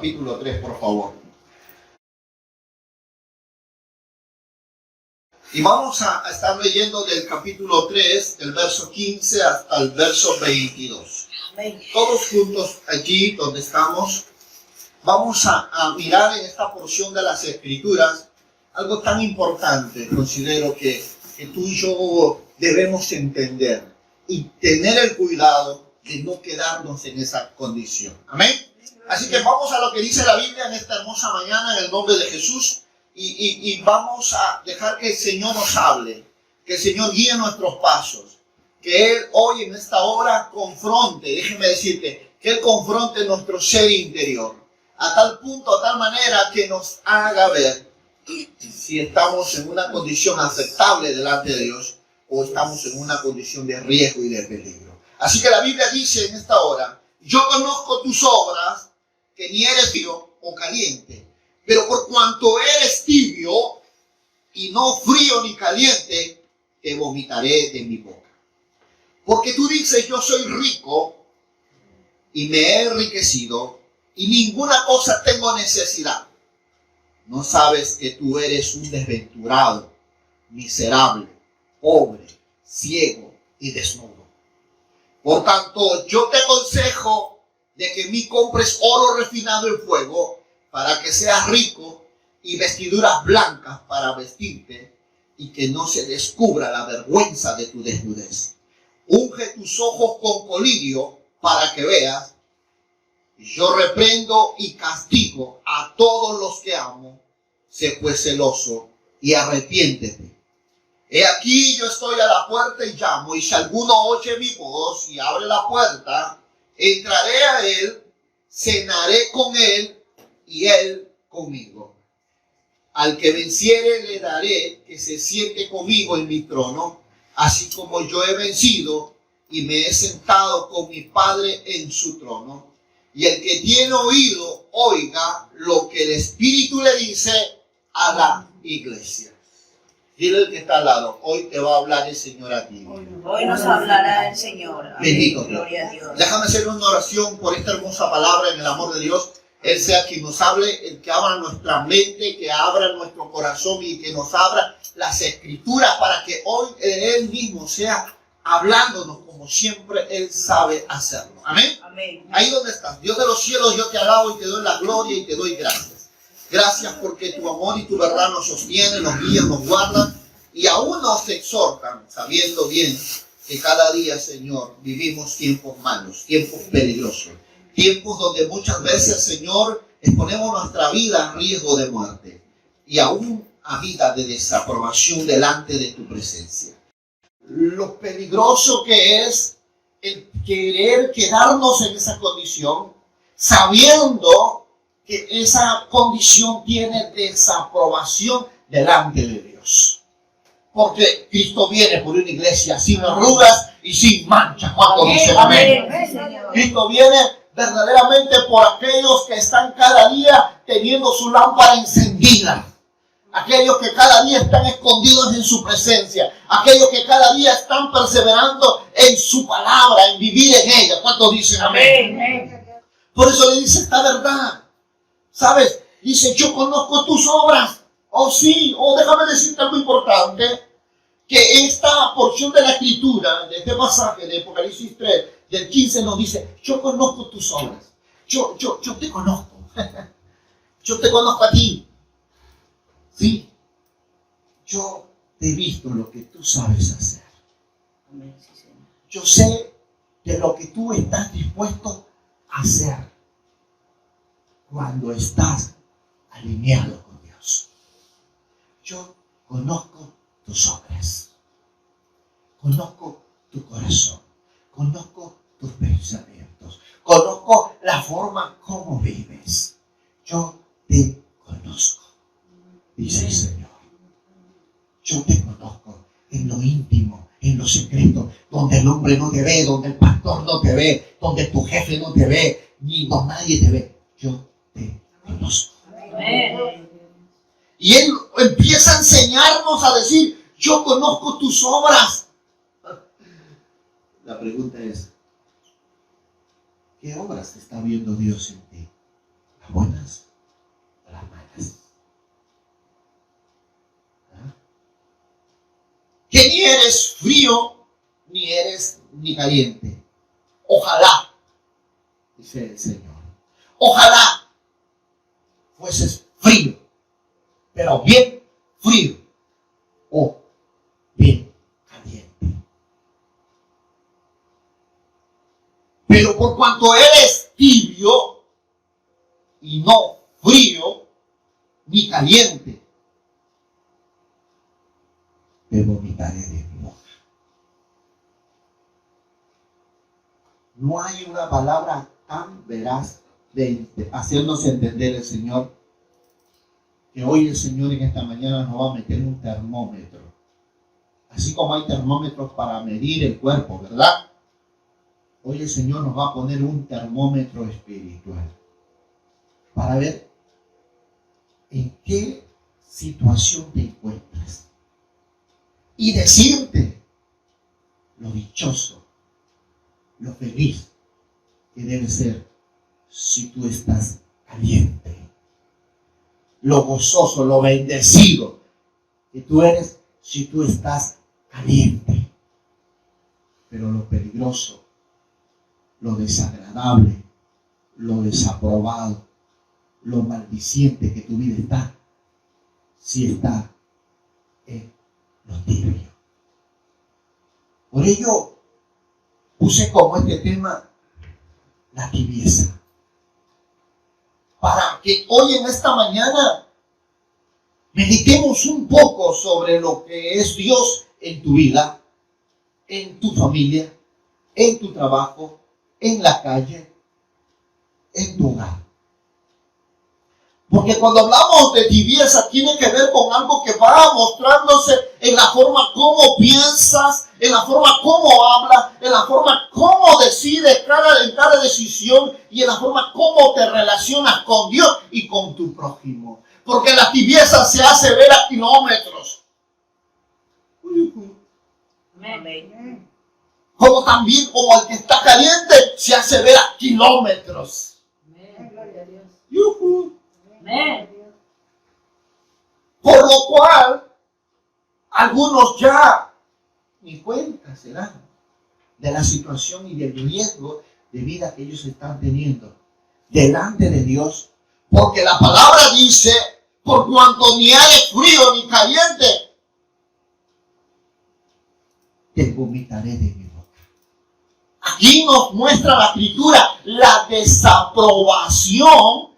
capítulo 3, por favor. Y vamos a estar leyendo del capítulo 3, del verso 15 hasta el verso 22. Todos juntos allí donde estamos, vamos a mirar en esta porción de las Escrituras algo tan importante, considero que tú y yo debemos entender y tener el cuidado de no quedarnos en esa condición. Amén. Así que vamos a lo que dice la Biblia en esta hermosa mañana en el nombre de Jesús y vamos a dejar que el Señor nos hable, que el Señor guíe nuestros pasos, que Él hoy en esta hora confronte, déjeme decirte, que Él confronte nuestro ser interior a tal punto, a tal manera que nos haga ver si estamos en una condición aceptable delante de Dios o estamos en una condición de riesgo y de peligro. Así que la Biblia dice en esta hora: yo conozco tus obras, que ni eres frío o caliente, pero por cuanto eres tibio y no frío ni caliente, te vomitaré de mi boca. Porque tú dices: yo soy rico y me he enriquecido y ninguna cosa tengo necesidad. No sabes que tú eres un desventurado, miserable, pobre, ciego y desnudo. Por tanto, yo te aconsejo de que me compres oro refinado en fuego para que seas rico y vestiduras blancas para vestirte y que no se descubra la vergüenza de tu desnudez. Unge tus ojos con colirio para que veas. Yo reprendo y castigo a todos los que amo. Sé pues celoso y arrepiéntete. He aquí yo estoy a la puerta y llamo, y si alguno oye mi voz y abre la puerta, entraré a él, cenaré con él y él conmigo. Al que venciere le daré que se siente conmigo en mi trono, así como yo he vencido y me he sentado con mi Padre en su trono. Y el que tiene oído, oiga lo que el Espíritu le dice a la iglesia. Dile al que está al lado: hoy te va a hablar el Señor a ti. Hoy nos hablará el Señor. Amén. Bendito Gloria a Dios. Déjame hacer una oración por esta hermosa palabra en el amor de Dios. Él sea quien nos hable, el que abra nuestra mente, que abra nuestro corazón y que nos abra las Escrituras para que hoy Él mismo sea hablándonos como siempre Él sabe hacerlo. Amén. Amén. Ahí donde estás, Dios de los cielos, yo te alabo y te doy la gloria y te doy gracias. Gracias porque tu amor y tu verdad nos sostienen, nos guían, nos guardan y aún nos exhortan, sabiendo bien que cada día, Señor, vivimos tiempos malos, tiempos peligrosos, tiempos donde muchas veces, Señor, exponemos nuestra vida en riesgo de muerte y aún a vida de desaprobación delante de tu presencia. Lo peligroso que es el querer quedarnos en esa condición, sabiendo que esa condición tiene desaprobación delante de Dios. Porque Cristo viene por una iglesia sin arrugas y sin manchas. ¿Cuántos dicen amén? Cristo viene verdaderamente por aquellos que están cada día teniendo su lámpara encendida. Aquellos que cada día están escondidos en su presencia. Aquellos que cada día están perseverando en su palabra, en vivir en ella. ¿Cuántos dicen amén? Por eso le dice esta verdad. ¿Sabes? Dice: yo conozco tus obras. Oh sí, déjame decirte algo importante. Que esta porción de la Escritura, de este pasaje de Apocalipsis 3, del 15, nos dice: yo conozco tus obras. Yo te conozco. Yo te conozco a ti. Sí, yo he visto lo que tú sabes hacer. Yo sé de lo que tú estás dispuesto a hacer cuando estás alineado con Dios. Yo conozco tus obras, conozco tu corazón, conozco tus pensamientos, conozco la forma como vives. Yo te conozco. Dice el Señor: yo te conozco en lo íntimo, en lo secreto, donde el hombre no te ve, donde el pastor no te ve, donde tu jefe no te ve, ni nadie te ve. Yo te conozco. Y Él empieza a enseñarnos a decir: yo conozco tus obras. La pregunta es: ¿qué obras está viendo Dios en ti? ¿Las buenas que ni eres frío, ni caliente. Ojalá, dice el Señor, ojalá fueses frío, pero bien frío o bien caliente. Pero por cuanto eres tibio y no frío ni caliente, te vomitaré de mi boca. No hay una palabra tan veraz de hacernos entender el Señor, que hoy el Señor en esta mañana nos va a meter un termómetro. Así como hay termómetros para medir el cuerpo, ¿verdad? Hoy el Señor nos va a poner un termómetro espiritual para ver en qué situación te encuentras y decirte lo dichoso, lo feliz que debe ser si tú estás caliente, lo gozoso, lo bendecido que tú eres si tú estás caliente. Pero lo peligroso, lo desagradable, lo desaprobado, lo maldiciente que tu vida está, si está en lo tibio. Por ello puse como este tema la tibieza, para que hoy en esta mañana meditemos un poco sobre lo que es Dios en tu vida, en tu familia, en tu trabajo, en la calle, en tu hogar. Porque cuando hablamos de tibieza tiene que ver con algo que va mostrándose en la forma como piensas, en la forma como hablas, en la forma como decides en cada decisión y en la forma como te relacionas con Dios y con tu prójimo. Porque la tibieza se hace ver a kilómetros. Como también como el que está caliente se hace ver a kilómetros. Por lo cual, algunos ya ni cuenta se dan de la situación y del riesgo de vida que ellos están teniendo delante de Dios. Porque la palabra dice, por cuanto ni eres frío ni caliente, te vomitaré de mi boca. Aquí nos muestra la Escritura la desaprobación,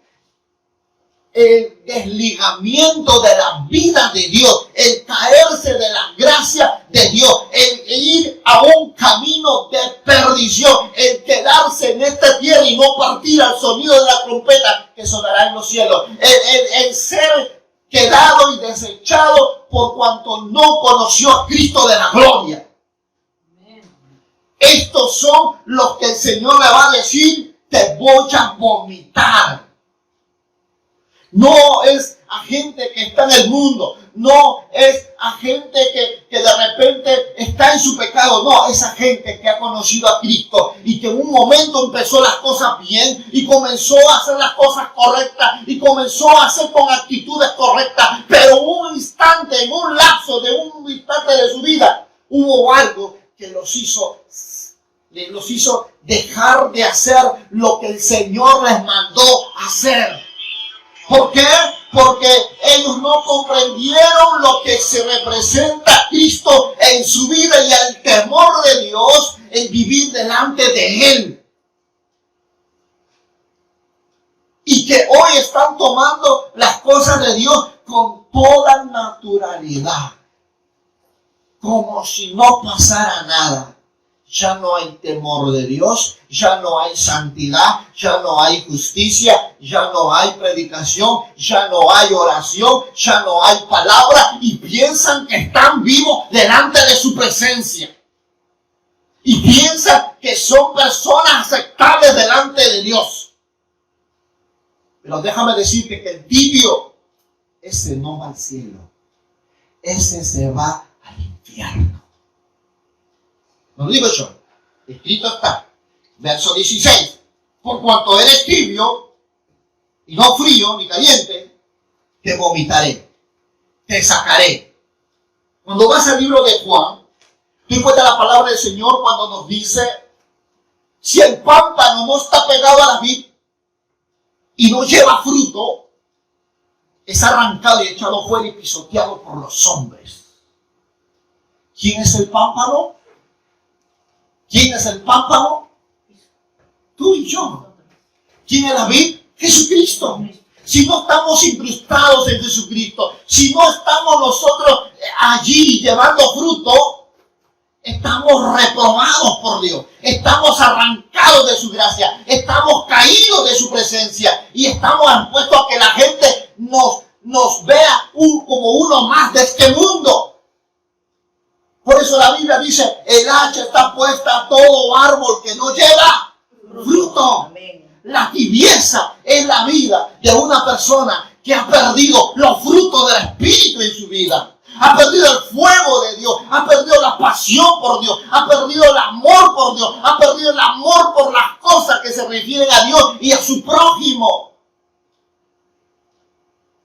el desligamiento de la vida de Dios, el caerse de la gracia de Dios, el ir a un camino de perdición, el quedarse en esta tierra y no partir al sonido de la trompeta que sonará en los cielos, el ser quedado y desechado por cuanto no conoció a Cristo de la gloria. Estos son los que el Señor le va a decir, te voy a vomitar. No es a gente que está en el mundo, no es a gente que de repente está en su pecado, no, es a gente que ha conocido a Cristo y que en un momento empezó las cosas bien y comenzó a hacer las cosas correctas y comenzó a hacer con actitudes correctas, pero en un instante, en un lapso de un instante de su vida, hubo algo que los hizo dejar de hacer lo que el Señor les mandó hacer. ¿Por qué? Porque ellos no comprendieron lo que se representa Cristo en su vida y el temor de Dios en vivir delante de Él. Y que hoy están tomando las cosas de Dios con toda naturalidad, como si no pasara nada. Ya no hay temor de Dios, ya no hay santidad, ya no hay justicia, ya no hay predicación, ya no hay oración, ya no hay palabra y piensan que están vivos delante de su presencia. Y piensan que son personas aceptables delante de Dios. Pero déjame decirte que el tibio, ese no va al cielo, ese se va al infierno. No lo digo yo, escrito está, verso 16, por cuanto eres tibio y no frío ni caliente, te vomitaré, te sacaré Cuando vas al libro de Juan, tú encuentras la palabra del Señor cuando nos dice, si el pámpano no está pegado a la vid y no lleva fruto, es arrancado y echado fuera y pisoteado por los hombres. ¿Quién es el pámpano? ¿Quién es el pámpano? Tú y yo. ¿Quién es la vid? Jesucristo. Si no estamos incrustados en Jesucristo, si no estamos nosotros allí llevando fruto, estamos reprobados por Dios, estamos arrancados de su gracia, estamos caídos de su presencia y estamos expuestos a que la gente nos vea como uno más de este mundo. Por eso la Biblia dice, el hacha está puesta a todo árbol que no lleva fruto. La tibieza es la vida de una persona que ha perdido los frutos del Espíritu en su vida. Ha perdido el fuego de Dios, ha perdido la pasión por Dios, ha perdido el amor por Dios, ha perdido el amor por las cosas que se refieren a Dios y a su prójimo.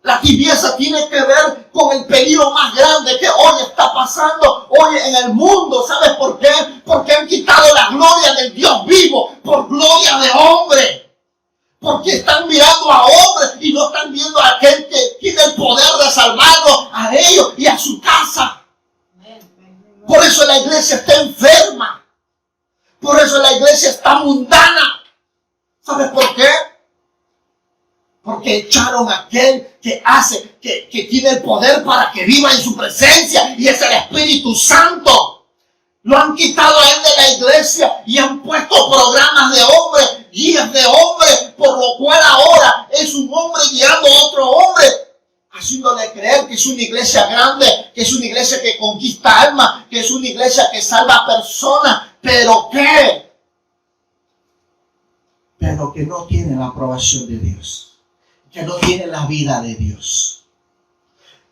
La tibieza tiene que ver con el peligro más grande que hoy está pasando hoy en el mundo. ¿Sabes por qué? Porque han quitado la gloria del Dios vivo por gloria de hombre. Porque están mirando a hombres y no están viendo a aquel que tiene el poder de salvarlos a ellos y a su casa. Por eso la iglesia está enferma. Por eso la iglesia está mundana. ¿Sabes por qué? Porque echaron a aquel que hace, que tiene el poder para que viva en su presencia, y es el Espíritu Santo. Lo han quitado a él de la iglesia y han puesto programas de hombres, guías de hombres, por lo cual ahora es un hombre guiando a otro hombre, haciéndole creer que es una iglesia grande, que es una iglesia que conquista almas, que es una iglesia que salva personas. ¿Pero qué? Pero que no tiene la aprobación de Dios, que no tiene la vida de Dios.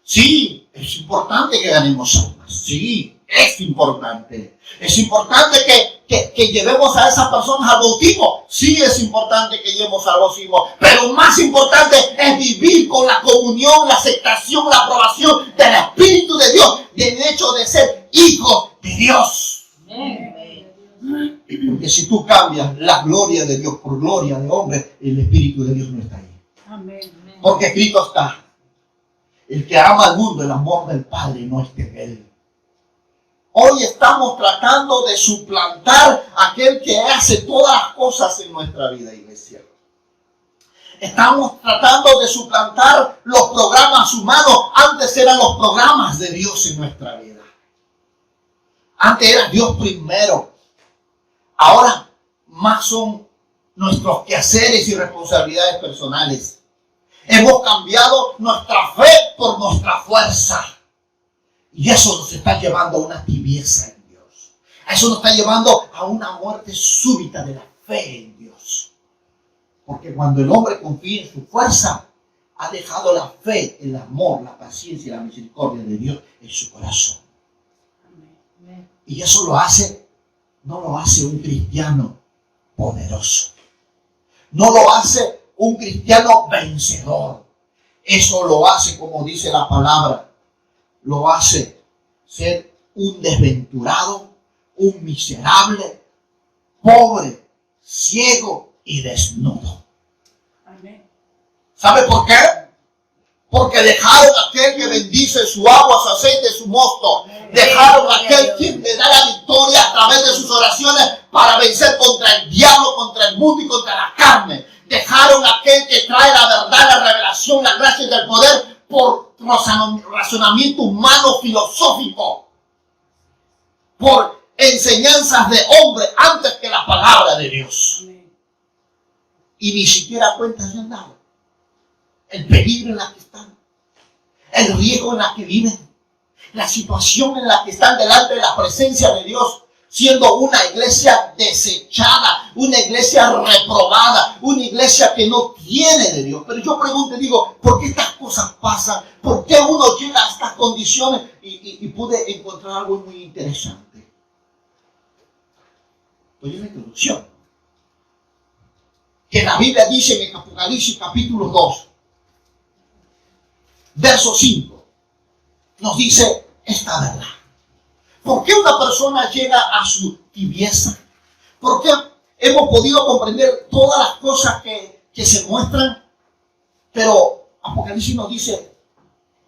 Sí, es importante que ganemos almas, sí. Es importante. Es importante que llevemos a esas personas al bautismo. Sí, es importante que llevemos al bautismo. Pero más importante es vivir con la comunión, la aceptación, la aprobación del Espíritu de Dios, del hecho de ser hijos de Dios. Porque si tú cambias la gloria de Dios por gloria de hombre, el Espíritu de Dios no está ahí. Porque escrito está: el que ama al mundo, el amor del Padre no es de él. Hoy estamos tratando de suplantar a aquel que hace todas las cosas en nuestra vida, iglesia. Estamos tratando de suplantar los programas humanos. Antes eran los programas de Dios en nuestra vida. Antes era Dios primero. Ahora más son nuestros quehaceres y responsabilidades personales. Hemos cambiado nuestra fe por nuestra fuerza. Y eso nos está llevando a una tibieza en Dios. Eso nos está llevando a una muerte súbita de la fe en Dios. Porque cuando el hombre confía en su fuerza, ha dejado la fe, el amor, la paciencia y la misericordia de Dios en su corazón. Y eso no lo hace un cristiano poderoso. No lo hace un cristiano vencedor. Eso lo hace, como dice la palabra, lo hace ser un desventurado, un miserable, pobre, ciego y desnudo. Amén. ¿Sabe por qué? Porque dejaron a aquel que bendice su agua, su aceite, su mosto. Dejaron a aquel quien le da la victoria a través de sus oraciones para vencer contra el diablo, contra el mundo y contra la carne. Dejaron a aquel que trae la verdad, la revelación, la gracia y el poder por razonamiento humano filosófico, por enseñanzas de hombre antes que la palabra de Dios. Y ni siquiera cuenta se han dado el peligro en la que están, el riesgo en la que viven, la situación en la que están delante de la presencia de Dios, siendo una iglesia desechada, una iglesia reprobada, una iglesia que no tiene de Dios. Pero yo pregunto y digo, ¿por qué estas cosas pasan? ¿Por qué uno llega a estas condiciones? Y pude encontrar algo muy interesante. Oye, una introducción. Que la Biblia dice en el Apocalipsis capítulo 2, verso 5, nos dice esta verdad? ¿Por qué una persona llega a su tibieza? ¿Por qué hemos podido comprender todas las cosas que se muestran? Pero Apocalipsis nos dice,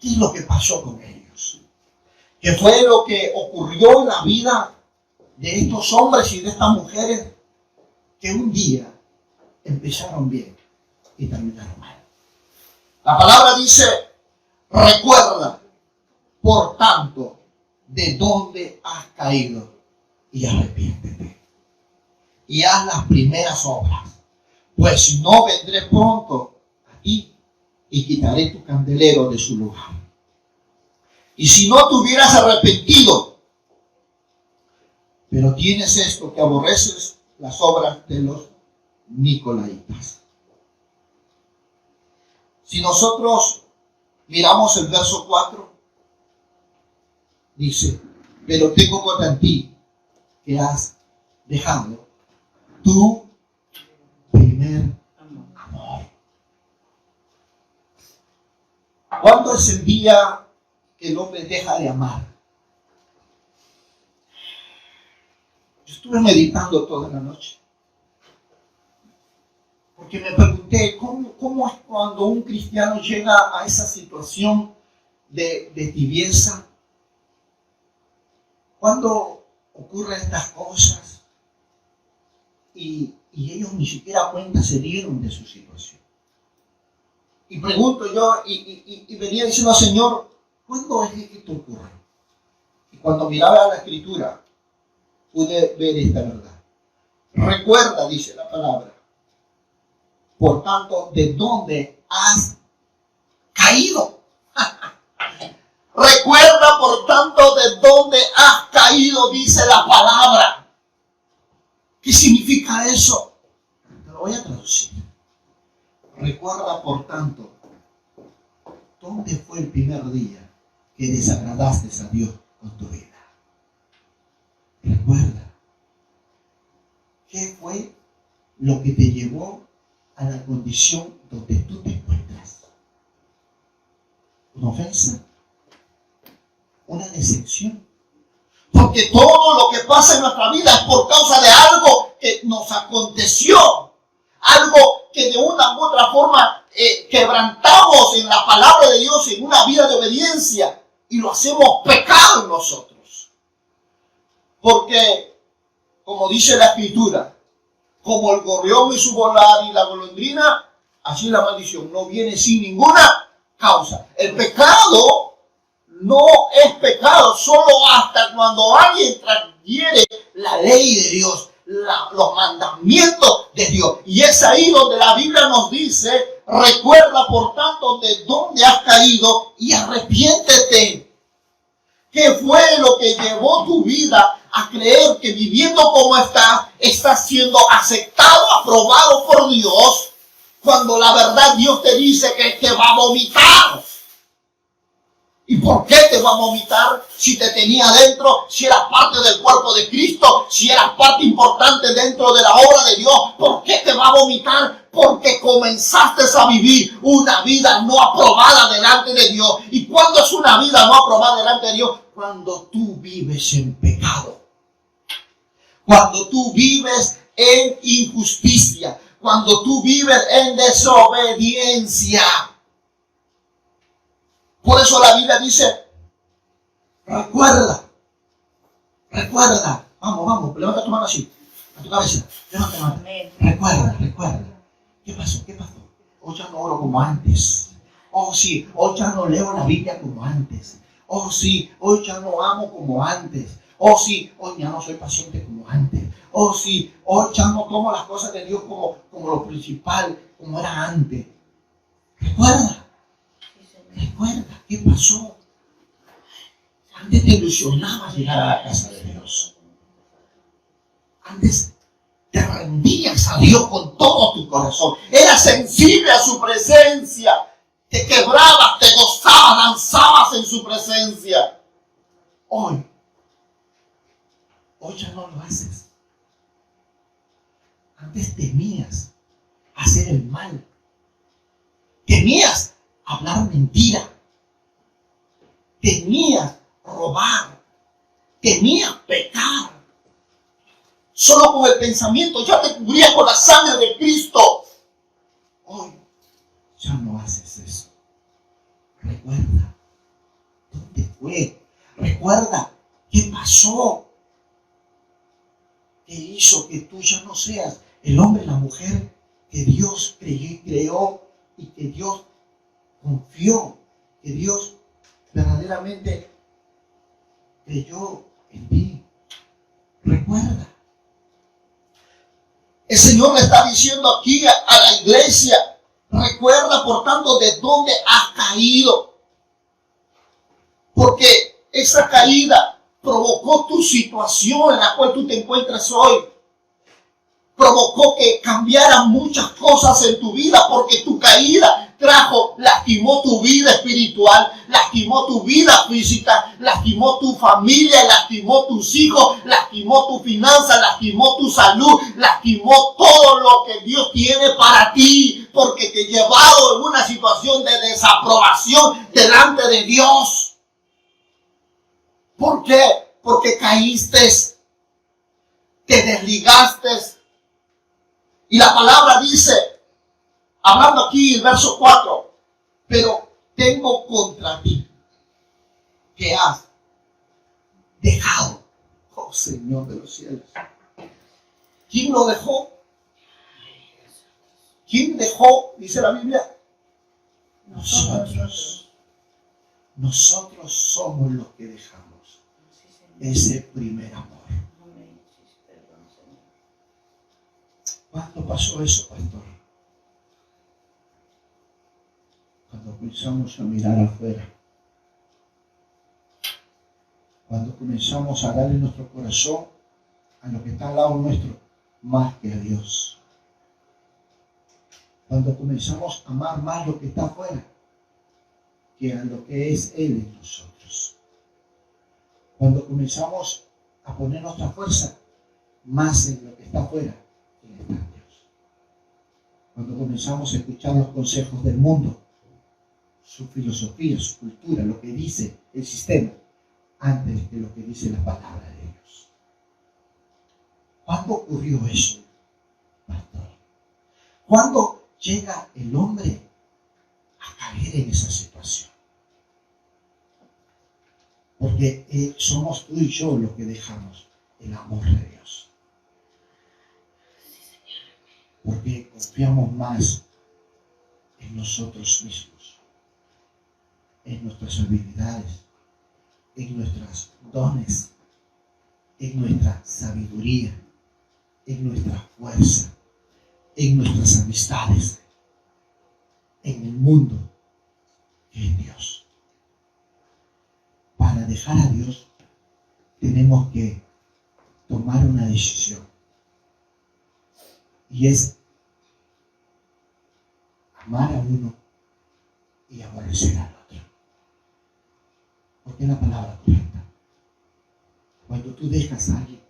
¿qué es lo que pasó con ellos? ¿Qué fue lo que ocurrió en la vida de estos hombres y de estas mujeres que un día empezaron bien y terminaron mal? La palabra dice, recuerda, por tanto, de dónde has caído y arrepiéntete. Y haz las primeras obras, pues si no, vendré pronto a ti y quitaré tu candelero de su lugar. Y si no te hubieras arrepentido, pero tienes esto, que aborreces las obras de los nicolaitas. Si nosotros miramos el verso 4, dice, pero tengo contra ti que has dejado tu primer amor. ¿Cuándo es el día que el hombre deja de amar? Yo estuve meditando toda la noche, porque me pregunté, ¿cómo es cuando un cristiano llega a esa situación de tibieza? ¿Cuándo ocurren estas cosas? Y ellos ni siquiera cuenta se dieron de su situación. Y pregunto yo, y venía diciendo, Señor, ¿cuándo es que esto ocurre? Y cuando miraba a la Escritura, pude ver esta verdad. Recuerda, dice la palabra, por tanto, ¿de dónde has caído? Recuerda, por tanto, de dónde has caído, dice la palabra. ¿Qué significa eso? Te lo voy a traducir. Recuerda, por tanto, ¿dónde fue el primer día que desagradaste a Dios con tu vida? Recuerda, ¿qué fue lo que te llevó a la condición donde tú te encuentras? ¿Una ofensa? ¿Una decepción? Porque todo lo que pasa en nuestra vida es por causa de algo que nos aconteció, algo que de una u otra forma quebrantamos en la palabra de Dios, en una vida de obediencia, y lo hacemos pecado en nosotros. Porque, como dice la Escritura, como el gorrión y su volar y la golondrina, así la maldición no viene sin ninguna causa. El pecado no es pecado solo hasta cuando alguien transgrede la ley de Dios, los mandamientos de Dios. Y es ahí donde la Biblia nos dice, recuerda por tanto de dónde has caído y arrepiéntete. ¿Qué fue lo que llevó tu vida a creer que viviendo como estás siendo aceptado, aprobado por Dios, cuando la verdad Dios te dice que te va a vomitar? ¿Y por qué te va a vomitar si te tenía dentro, si eras parte del cuerpo de Cristo, si eras parte importante dentro de la obra de Dios? ¿Por qué te va a vomitar? Porque comenzaste a vivir una vida no aprobada delante de Dios. ¿Y cuándo es una vida no aprobada delante de Dios? Cuando tú vives en pecado. Cuando tú vives en injusticia. Cuando tú vives en desobediencia. Por eso la Biblia dice, recuerda. Vamos, levanta tu mano así, a tu cabeza. Levanta. Recuerda. ¿Qué pasó? Hoy ya no oro como antes. Oh sí, hoy ya no leo la Biblia como antes. Oh sí, hoy ya no amo como antes. Oh sí, hoy ya no soy paciente como antes. Oh sí, hoy ya no tomo las cosas de Dios como lo principal, como era antes. Recuerda, ¿qué pasó? Antes te ilusionabas llegar a la casa de Dios. Antes te rendías a Dios con todo tu corazón. Eras sensible a su presencia. Te quebrabas, te gozabas, danzabas en su presencia. Hoy ya no lo haces. Antes temías hacer el mal. Temías hablar mentira. Temías robar, temía pecar. Solo con el pensamiento ya te cubría con la sangre de Cristo. Hoy ya no haces eso. Recuerda dónde fue. Recuerda qué pasó. ¿Qué hizo que tú ya no seas el hombre y la mujer que Dios creó y que Dios confió, que Dios verdaderamente creyó en ti? Recuerda. El Señor le está diciendo aquí a la iglesia, recuerda por tanto de dónde has caído. Porque esa caída provocó tu situación en la cual tú te encuentras hoy. Provocó que cambiaran muchas cosas en tu vida, porque tu caída lastimó tu vida espiritual, lastimó tu vida física, lastimó tu familia, lastimó tus hijos, lastimó tu finanza, lastimó tu salud, lastimó todo lo que Dios tiene para ti, porque te llevado en una situación de desaprobación delante de Dios. ¿Por qué? Porque caíste, te desligaste. Y la palabra dice, hablando aquí el verso 4, pero tengo contra ti que has dejado, oh Señor de los cielos. ¿Quién lo dejó? ¿Quién dejó? Dice la Biblia. Nosotros. Nosotros somos los que dejamos ese primer amor. ¿Cuándo pasó eso, pastor? Cuando comenzamos a mirar afuera. Cuando comenzamos a darle nuestro corazón a lo que está al lado nuestro, más que a Dios. Cuando comenzamos a amar más lo que está afuera que a lo que es Él en nosotros. Cuando comenzamos a poner nuestra fuerza más en lo que está afuera que en Dios. Cuando comenzamos a escuchar los consejos del mundo, su filosofía, su cultura, lo que dice el sistema, antes de lo que dice la palabra de Dios. ¿Cuándo ocurrió eso, pastor? ¿Cuándo llega el hombre a caer en esa situación? Porque somos tú y yo los que dejamos el amor de Dios. Porque confiamos más en nosotros mismos, en nuestras habilidades, en nuestros dones, en nuestra sabiduría, en nuestra fuerza, en nuestras amistades, en el mundo que es Dios. Para dejar a Dios tenemos que tomar una decisión, y es amar a uno y aborrecer al otro. Porque es la palabra correcta. Cuando tú dejas a alguien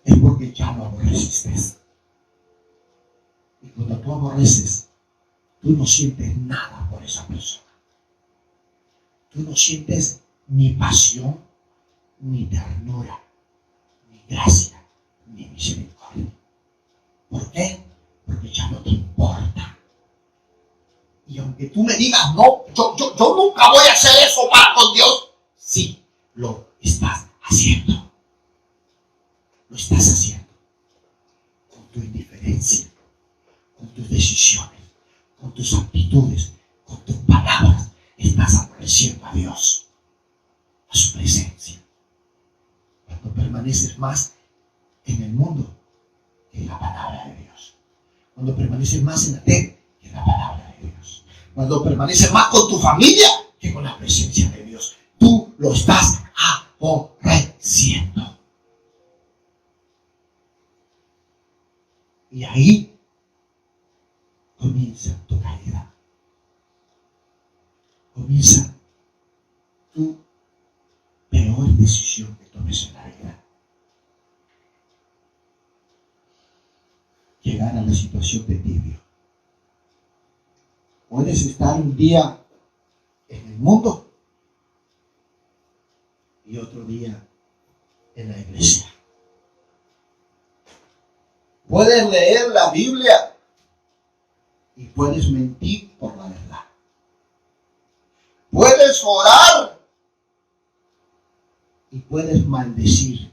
es porque ya lo aborreciste. Y cuando tú aborreces, tú no sientes nada por esa persona. Tú no sientes ni pasión, ni ternura, ni gracia, ni misericordia. ¿Por qué? Porque ya no te importa. Y aunque tú me digas, no, yo nunca voy a hacer eso para con Dios, sí, lo estás haciendo. Lo estás haciendo con tu indiferencia, con tus decisiones, con tus actitudes, con tus palabras. Estás aborreciendo a Dios, a su presencia. Cuando permaneces más en el mundo que en la palabra de Dios. Cuando permaneces más en la tele que en la palabra de Dios. Cuando permaneces más con tu familia que con la presencia de Dios. Tú lo estás aborreciendo. Y ahí comienza tu caída. Comienza tu peor decisión que tomes en la vida. Llegar a la situación de tibio. Puedes estar un día en el mundo y otro día en la iglesia. Puedes leer la Biblia y puedes mentir por la verdad. Puedes orar y puedes maldecir.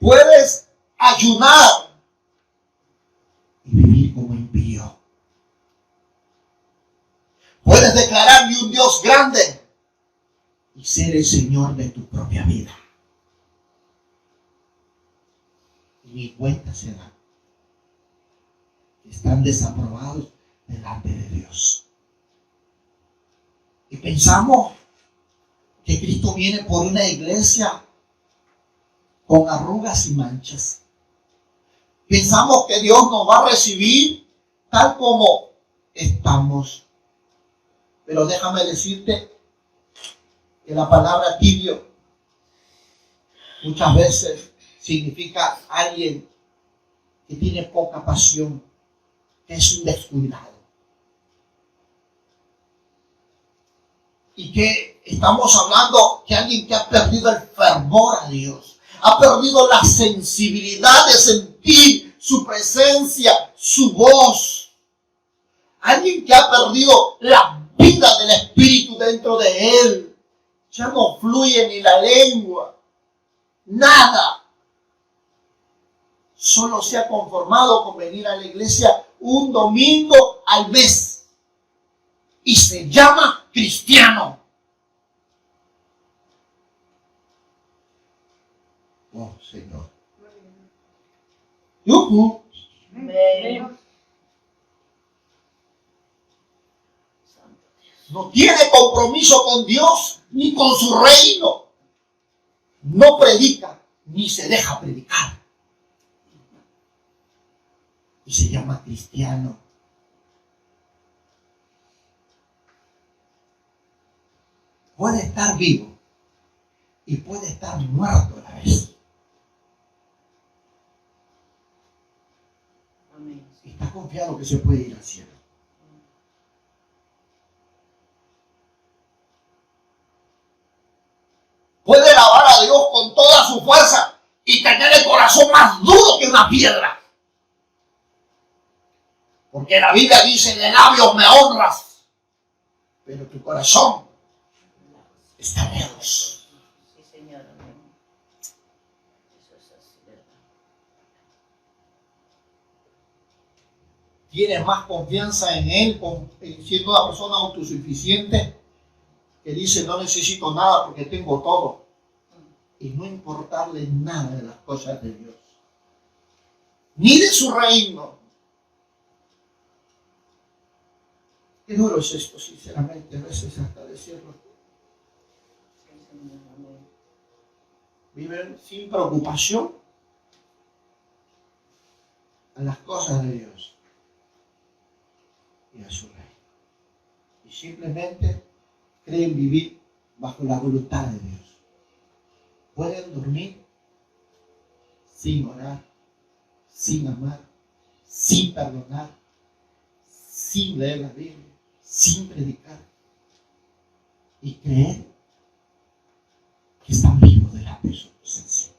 Puedes ayunar y vivir como impío. Puedes declararle un Dios grande y ser el Señor de tu propia vida. Y mi cuenta será que están desaprobados delante de Dios. Y pensamos que Cristo viene por una iglesia con arrugas y manchas. Pensamos que Dios nos va a recibir tal como estamos. Pero déjame decirte que la palabra tibio muchas veces significa alguien que tiene poca pasión, que es un descuidado. Y que estamos hablando de alguien que ha perdido el fervor a Dios, ha perdido la sensibilidad de sentir su presencia, su voz. Alguien que ha perdido la vida del Espíritu dentro de él. Ya no fluye ni la lengua, nada. Solo se ha conformado con venir a la iglesia un domingo al mes. Y se llama cristiano. Oh, Señor. ¡Yujú! No tiene compromiso con Dios ni con su reino. No predica ni se deja predicar. Y se llama cristiano. Puede estar vivo y puede estar muerto a la vez. Amén. Y está confiado que se puede ir al cielo. Puede alabar a Dios con toda su fuerza y tener el corazón más duro que una piedra. Porque la Biblia dice, de labios me honras, pero tu corazón está lejos. Sí, Señor. Amén. Eso es así, ¿verdad? Tienes más confianza en Él, siendo una persona autosuficiente, que dice, no necesito nada porque tengo todo. Y no importarle nada de las cosas de Dios. Ni de su reino. Qué duro es esto, sinceramente, a veces hasta decirlo. Sí, Señor. Amén. Viven sin preocupación a las cosas de Dios y a su reino. Y simplemente creen vivir bajo la voluntad de Dios. Pueden dormir sin orar, sin amar, sin perdonar, sin leer la Biblia, sin predicar y creer que están vivos delante de su presencia.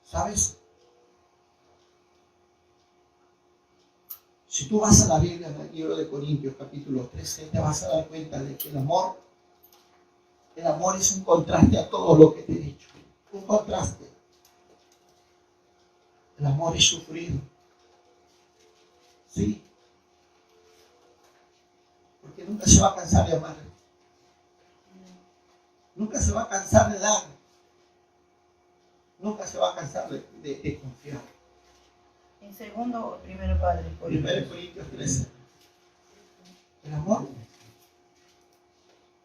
¿Sabes? Si tú vas a la Biblia, en el libro de Corintios, capítulo 13, te vas a dar cuenta de que el amor es un contraste a todo lo que te he dicho. Un contraste. El amor es sufrido. Sí. Porque nunca se va a cansar de amar. Nunca se va a cansar de dar. Nunca se va a cansar de confiar. En segundo o primero, Padre. 1 Corintios 13. El amor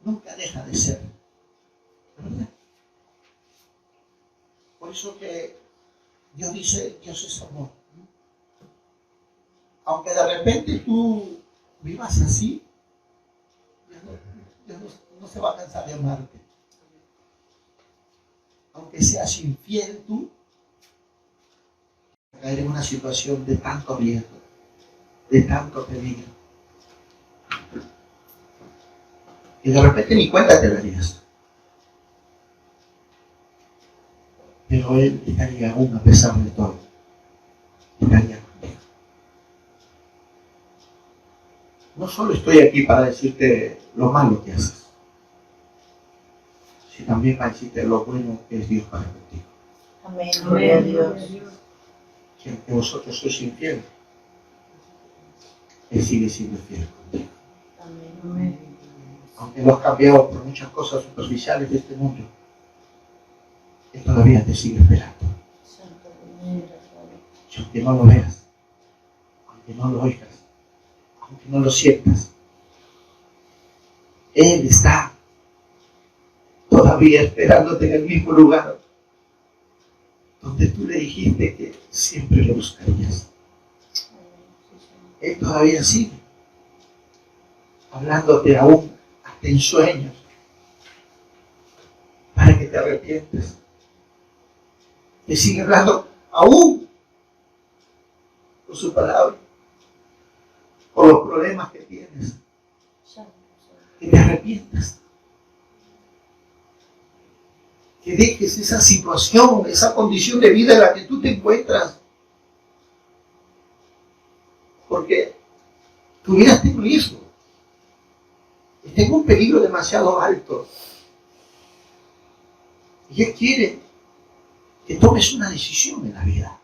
nunca deja de ser. ¿Verdad? Por eso que Dios dice, Dios es amor. Aunque de repente tú vivas así, Dios no se va a cansar de amarte. Aunque seas infiel tú, caer en una situación de tanto riesgo, de tanto peligro. Y de repente ni cuenta te darías. Pero Él estaría aún a pesar de todo. Estaría contigo. No solo estoy aquí para decirte lo malo que haces, sino también para decirte lo bueno que es Dios para contigo. Amén. Gloria a Dios. Que aunque vosotros sois infieles, Él sigue siendo fiel contigo. Amén. Aunque lo has cambiado por muchas cosas superficiales de este mundo, Él todavía te sigue esperando. Y aunque no lo veas, aunque no lo oigas, aunque no lo sientas, Él está todavía esperándote en el mismo lugar donde tú le dijiste que siempre lo buscarías. Él todavía sigue hablándote aún hasta en sueños para que te arrepientes. Te sigue hablando aún por su palabra, por los problemas que tienes, que te arrepientas, que dejes esa situación, esa condición de vida en la que tú te encuentras, porque tu vida está en riesgo, está en un peligro demasiado alto, y Él quiere que tomes una decisión en la vida,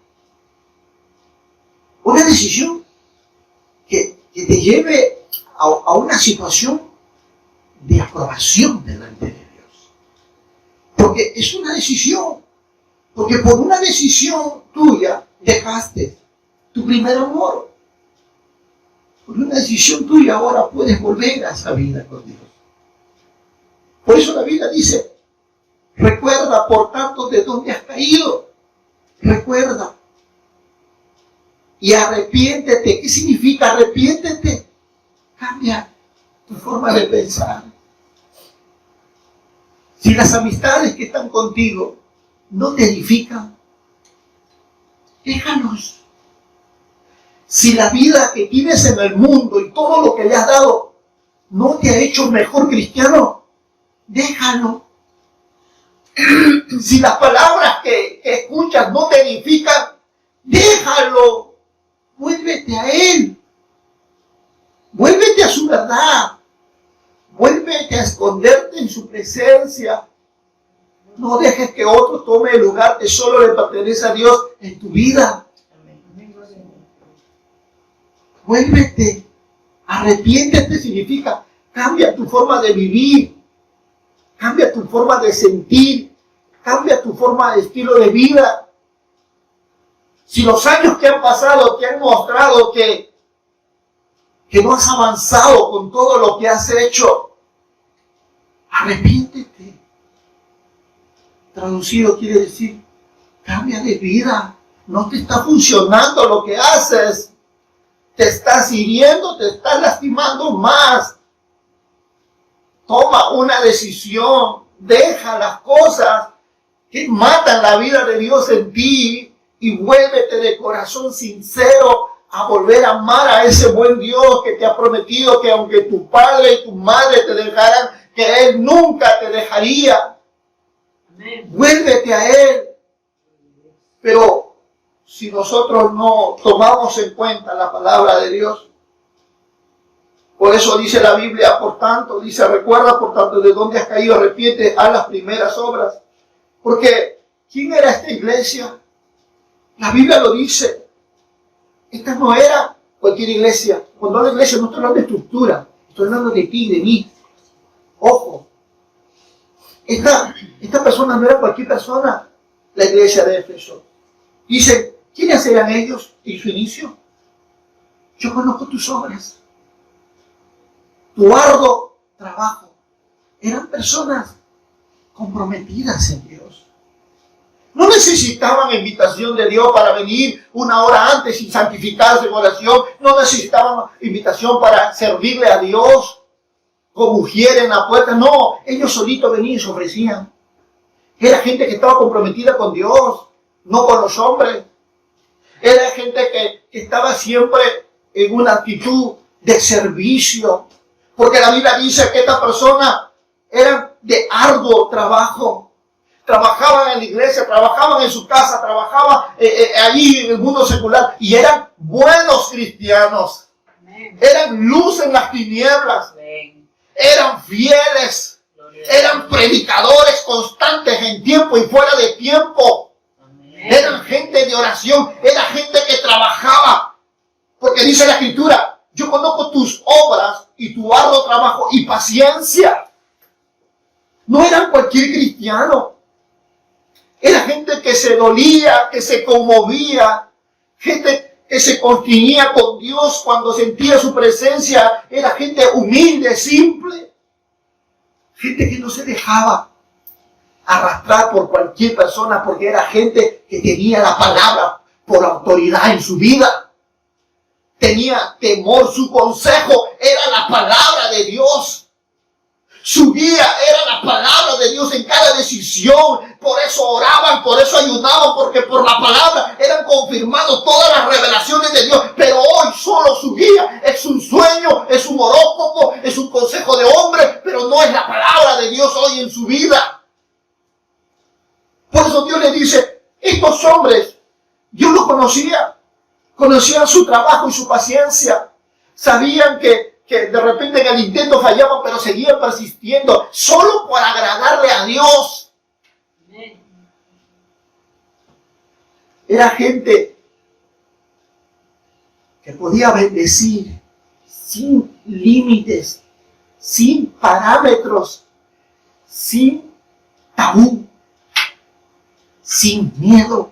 una decisión que te lleve a una situación de aprobación delante de Dios. Porque es una decisión. Porque por una decisión tuya dejaste tu primer amor. Por una decisión tuya ahora puedes volver a esa vida con Dios. Por eso la Biblia dice, recuerda por tanto de dónde has caído. Recuerda. Y arrepiéntete. ¿Qué significa arrepiéntete? Cambia tu forma de pensar. Si las amistades que están contigo no te edifican, déjalos. Si la vida que tienes en el mundo y todo lo que le has dado no te ha hecho mejor cristiano, déjalo. Si las palabras que escuchas no te edifican, déjalo. Vuélvete a Él. Vuélvete a su verdad. Vuélvete a esconderte en su presencia. No dejes que otro tome el lugar que solo le pertenece a Dios en tu vida. Vuélvete. Arrepiéntete significa cambia tu forma de vivir. Cambia tu forma de sentir. Cambia tu forma de estilo de vida. Si los años que han pasado te han mostrado que no has avanzado con todo lo que has hecho, arrepiéntete. Traducido quiere decir, cambia de vida. No te está funcionando lo que haces. Te estás hiriendo, te estás lastimando más. Toma una decisión. Deja las cosas que matan la vida de Dios en ti y vuélvete de corazón sincero a volver a amar a ese buen Dios que te ha prometido que aunque tu padre y tu madre te dejaran, que Él nunca te dejaría. Amén. Vuélvete a Él. Pero si nosotros no tomamos en cuenta la palabra de Dios, por eso dice la Biblia, por tanto, dice, recuerda por tanto de dónde has caído, arrepiente a las primeras obras. Porque, ¿quién era esta iglesia? La Biblia lo dice. Esta no era cualquier iglesia. Cuando hablo de iglesia no estoy hablando de estructura, estoy hablando de ti, de mí. Ojo. Esta persona no era cualquier persona, la iglesia de Éfeso. Dice, ¿quiénes eran ellos en su inicio? Yo conozco tus obras, tu arduo trabajo. Eran personas comprometidas en Dios. No necesitaban invitación de Dios para venir una hora antes y santificarse en oración. No necesitaban invitación para servirle a Dios como mujer en la puerta. No, ellos solitos venían y se ofrecían. Era gente que estaba comprometida con Dios, no con los hombres. Era gente que estaba siempre en una actitud de servicio, Porque la Biblia dice que esta persona era de arduo trabajo. Trabajaban en la iglesia, trabajaban en su casa, trabajaban allí en el mundo secular y eran buenos cristianos. Eran luz en las tinieblas. Eran fieles. Eran predicadores constantes en tiempo y fuera de tiempo. Eran gente de oración. Era gente que trabajaba. Porque dice la Escritura, yo conozco tus obras y tu arduo trabajo y paciencia. No eran cualquier cristiano. Era gente que se dolía, que se conmovía. Gente que se constreñía con Dios cuando sentía su presencia. Era gente humilde, simple. Gente que no se dejaba arrastrar por cualquier persona porque era gente que tenía la palabra por autoridad en su vida. Tenía temor, su consejo era la palabra de Dios. Su guía era la palabra de Dios en cada decisión. Por eso oraban, por eso ayunaban, porque por la palabra eran confirmados todas las revelaciones de Dios. Pero hoy solo su guía es un sueño, es un horóscopo, es un consejo de hombre, pero no es la palabra de Dios hoy en su vida. Por eso Dios le dice, estos hombres, Dios los conocía. Conocían su trabajo y su paciencia. Sabían que de repente en el intento fallaban, pero seguían persistiendo solo por agradarle a Dios. Era gente que podía bendecir sin límites, sin parámetros, sin tabú, sin miedo.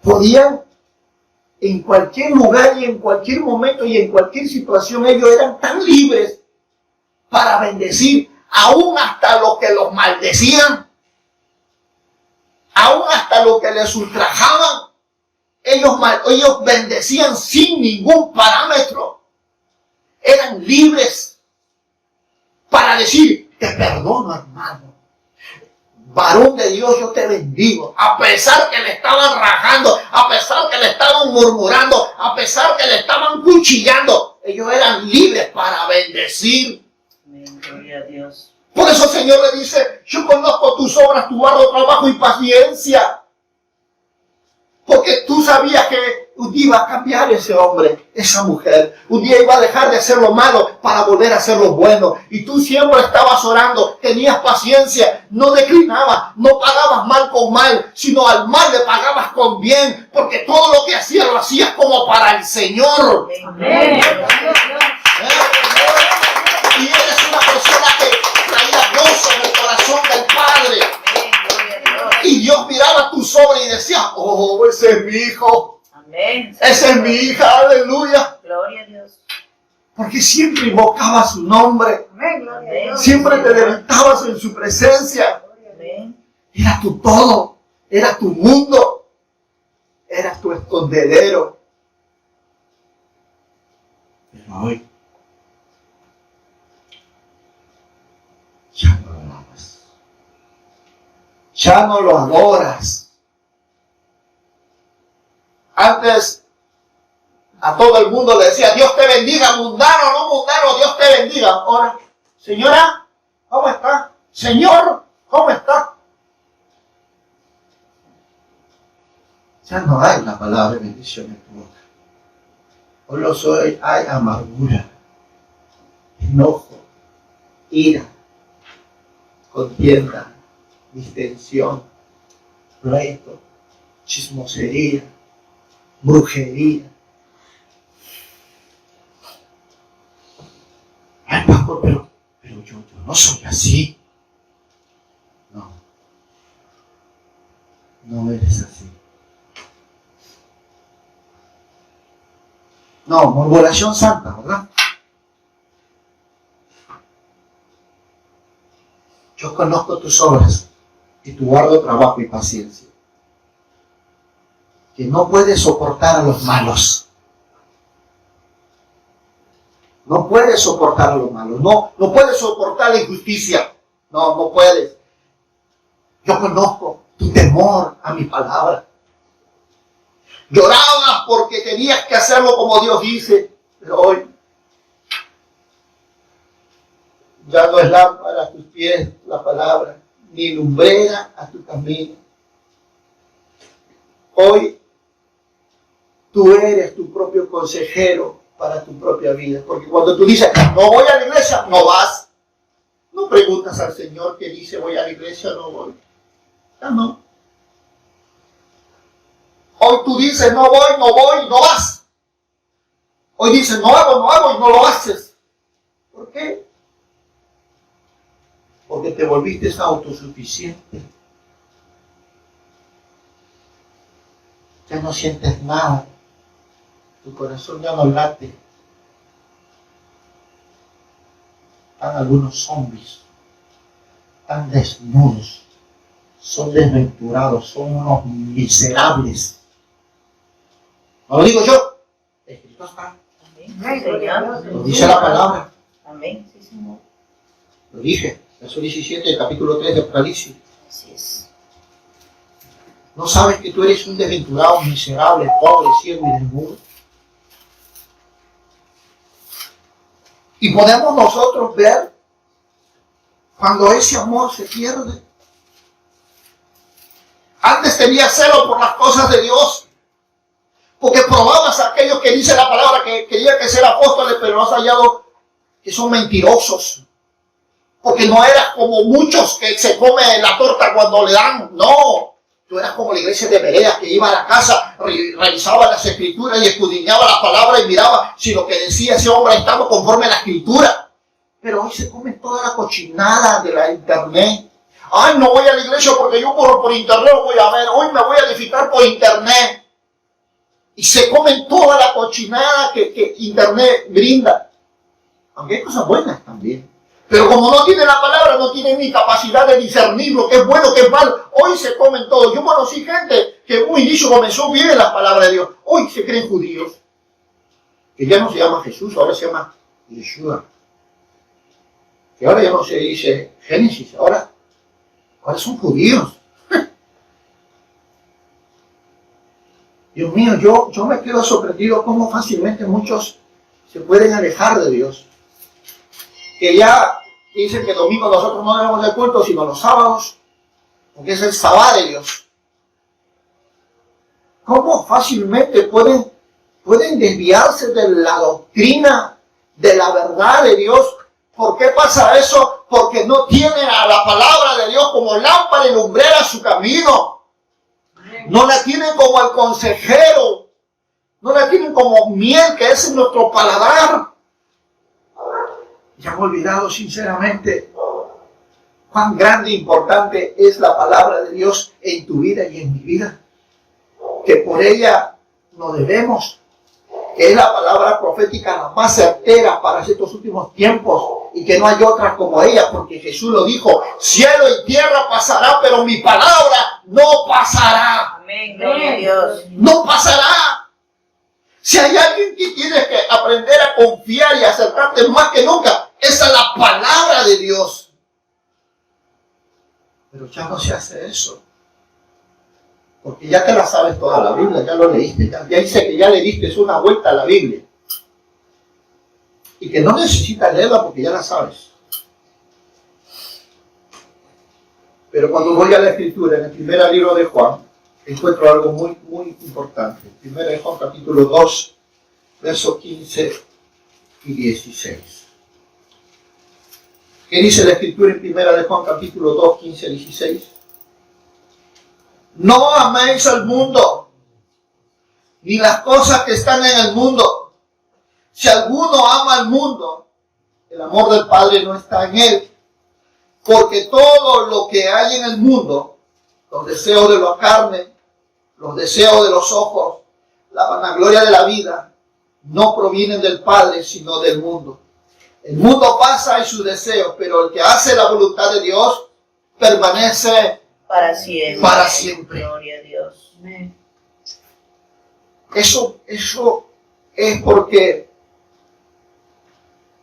Podían en cualquier lugar y en cualquier momento y en cualquier situación, ellos eran tan libres para bendecir, aún hasta los que los maldecían, aún hasta los que les ultrajaban. Ellos bendecían sin ningún parámetro. Eran libres para decir, te perdono, hermano. Varón de Dios, yo te bendigo. A pesar que le estaban rajando, a pesar que le estaban murmurando, a pesar que le estaban cuchillando, ellos eran libres para bendecir. Amén, gloria a Dios. Por eso el Señor le dice, yo conozco tus obras, tu arduo trabajo y paciencia. Porque tú sabías que un día iba a cambiar ese hombre, esa mujer. Un día iba a dejar de hacer lo malo para volver a hacer lo bueno. Y tú siempre estabas orando, tenías paciencia, no declinabas, no pagabas mal con mal, sino al mal le pagabas con bien. Porque todo lo que hacías lo hacías como para el Señor. Amén. Y eres una persona que traía gozo en el corazón del Padre. Y Dios miraba tus obras y decía, oh, ese es mi hijo. Amén. Esa es mi hija, aleluya. Gloria a Dios. Porque siempre invocaba su nombre. Amén, gloria a Dios. Siempre te deleitabas en su presencia. Amén. Era tu todo. Era tu mundo. Era tu escondedero. Pero hoy ya no lo amas. Ya no lo adoras. Antes a todo el mundo le decía, Dios te bendiga, mundano, no mundano, Dios te bendiga. Ahora, señora, ¿cómo está? Señor, ¿cómo está? Ya no hay la palabra de bendición en tu boca. Hoy hay amargura, enojo, ira, contienda, distensión, pleito, chismosería, brujería. Ay, pastor, pero yo no soy así. No, no eres así. No, murmuración santa, ¿verdad? Yo conozco tus obras y tu arduo trabajo y paciencia, que no puedes soportar a los malos. No puedes soportar a los malos. No puedes soportar la injusticia. No puedes. Yo conozco tu temor a mi palabra. Llorabas porque tenías que hacerlo como Dios dice. Pero hoy Ya no es lámpara a tus pies la palabra, ni lumbrera a tu camino. Hoy tú eres tu propio consejero para tu propia vida. Porque cuando tú dices, no voy a la iglesia, no vas. No preguntas al Señor que dice, voy a la iglesia, no voy. Ya no. Hoy tú dices, no voy, no vas. Hoy dices, no hago y no lo haces. ¿Por qué? Porque te volviste autosuficiente. Ya no sientes nada. Tu corazón ya no late. Están algunos zombies. Están desnudos. Son desventurados. Son unos miserables. No lo digo yo. Escrito está. Lo dice la palabra. Amén. Sí, Señor. Lo dije. Verso 17 del capítulo 3 de Apocalipsis. Así es. ¿No sabes que tú eres un desventurado, miserable, pobre, ciego y desnudo? Y podemos nosotros ver cuando ese amor se pierde. Antes tenía celo por las cosas de Dios, porque probabas a aquellos que dice la palabra que querían que ser apóstoles, pero has hallado que son mentirosos. Porque no eras como muchos que se comen la torta cuando le dan. No, tú eras como la iglesia de Berea, que iba a la casa, revisaba las escrituras y escudriñaba la palabra y miraba si lo que decía ese hombre estaba conforme a la escritura. Pero hoy se come toda la cochinada de la internet. Ay, no voy a la iglesia porque yo por internet lo voy a ver. Hoy me voy a edificar por internet. Y se comen toda la cochinada que internet brinda. Aunque hay cosas buenas también. Pero como no tienen la palabra, no tienen ni capacidad de discernir lo que es bueno, que es malo. Hoy se comen todo. Yo conocí gente que en un inicio comenzó bien la palabra de Dios. Hoy se creen judíos. Que ya no se llama Jesús, ahora se llama Yeshua. Que ahora ya no se dice Génesis, ahora son judíos. Dios mío, yo me quedo sorprendido cómo fácilmente muchos se pueden alejar de Dios. Que ya dicen que domingo nosotros no debemos de culto, sino los sábados, porque es el sabbat de Dios. ¿Cómo fácilmente pueden desviarse de la doctrina, de la verdad de Dios? ¿Por qué pasa eso? Porque no tienen a la palabra de Dios como lámpara y lumbrera a su camino. No la tienen como el consejero. No la tienen como miel que es en nuestro paladar. Ya me he olvidado sinceramente cuán grande e importante es la palabra de Dios en tu vida y en mi vida. Que por ella nos debemos. Que es la palabra profética la más certera para estos últimos tiempos. Y que no hay otra como ella. Porque Jesús lo dijo. Cielo y tierra pasará, pero mi palabra no pasará. Amén. Gloria a Dios. No pasará. Si hay alguien que tienes que aprender a confiar y acercarte más que nunca, esa es la palabra de Dios. Pero ya no se hace eso. Porque ya te la sabes toda la Biblia, ya lo leíste, ya dice que ya le diste una vuelta a la Biblia. Y que no necesitas leerla porque ya la sabes. Pero cuando voy a la Escritura, en el primer libro de Juan, encuentro algo muy, muy importante. Primero de Juan capítulo 2, versos 15 y 16. ¿Qué dice la Escritura en primera de Juan capítulo 2, 15 y 16? No améis al mundo, ni las cosas que están en el mundo. Si alguno ama al mundo, el amor del Padre no está en él. Porque todo lo que hay en el mundo, los deseos de la carne, los deseos de los ojos, la vanagloria de la vida, no provienen del Padre, sino del mundo. El mundo pasa y sus deseos, pero el que hace la voluntad de Dios permanece para siempre. Para siempre. Gloria a Dios. Eso es porque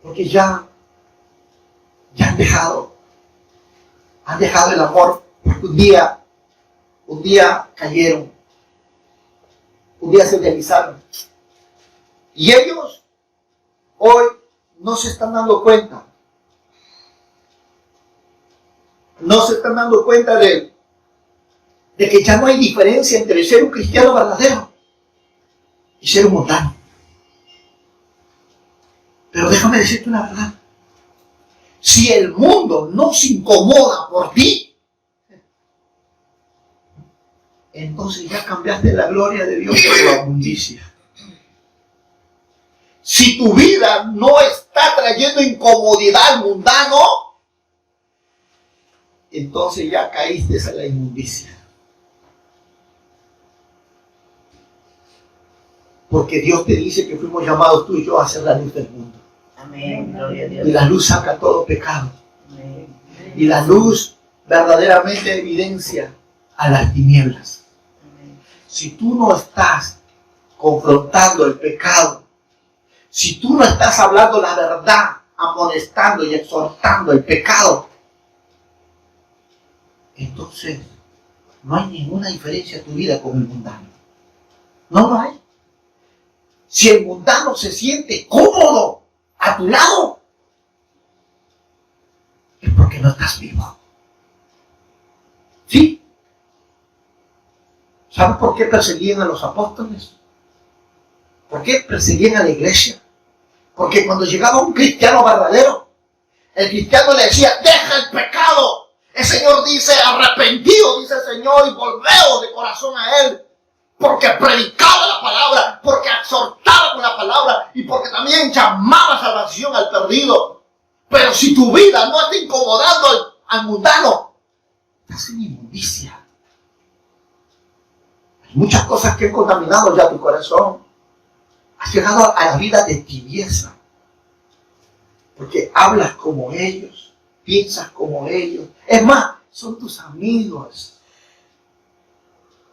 ya han dejado el amor. Un día cayeron. Un día se deslizaron. Y ellos hoy no se están dando cuenta no se están dando cuenta de que ya no hay diferencia entre ser un cristiano verdadero y ser un mundano. Pero déjame decirte una verdad. Si el mundo no se incomoda por ti, entonces ya cambiaste la gloria de Dios por la inmundicia. Si tu vida no está trayendo incomodidad al mundano, entonces ya caíste en la inmundicia. Porque Dios te dice que fuimos llamados tú y yo a ser la luz del mundo. Amén. Gloria a Dios. Y la luz saca todo pecado. Amén. Y la luz verdaderamente evidencia a las tinieblas. Amén. Si tú no estás confrontando el pecado, si tú no estás hablando la verdad, amonestando y exhortando el pecado, entonces no hay ninguna diferencia en tu vida con el mundano. No lo hay. Si el mundano se siente cómodo a tu lado, es porque no estás vivo. ¿Sí? ¿Sabes por qué perseguían a los apóstoles? ¿Por qué perseguían a la iglesia? Porque cuando llegaba un cristiano verdadero, el cristiano le decía, deja el pecado. El Señor dice, arrepentido, dice el Señor, y volveos de corazón a Él. Porque predicaba la palabra, porque exhortaba con la palabra y porque también llamaba salvación al perdido. Pero si tu vida no está incomodando al mundano, estás en inmundicia. Hay muchas cosas que han contaminado ya tu corazón. Has llegado a la vida de tibieza. Porque hablas como ellos, piensas como ellos. Es más, son tus amigos.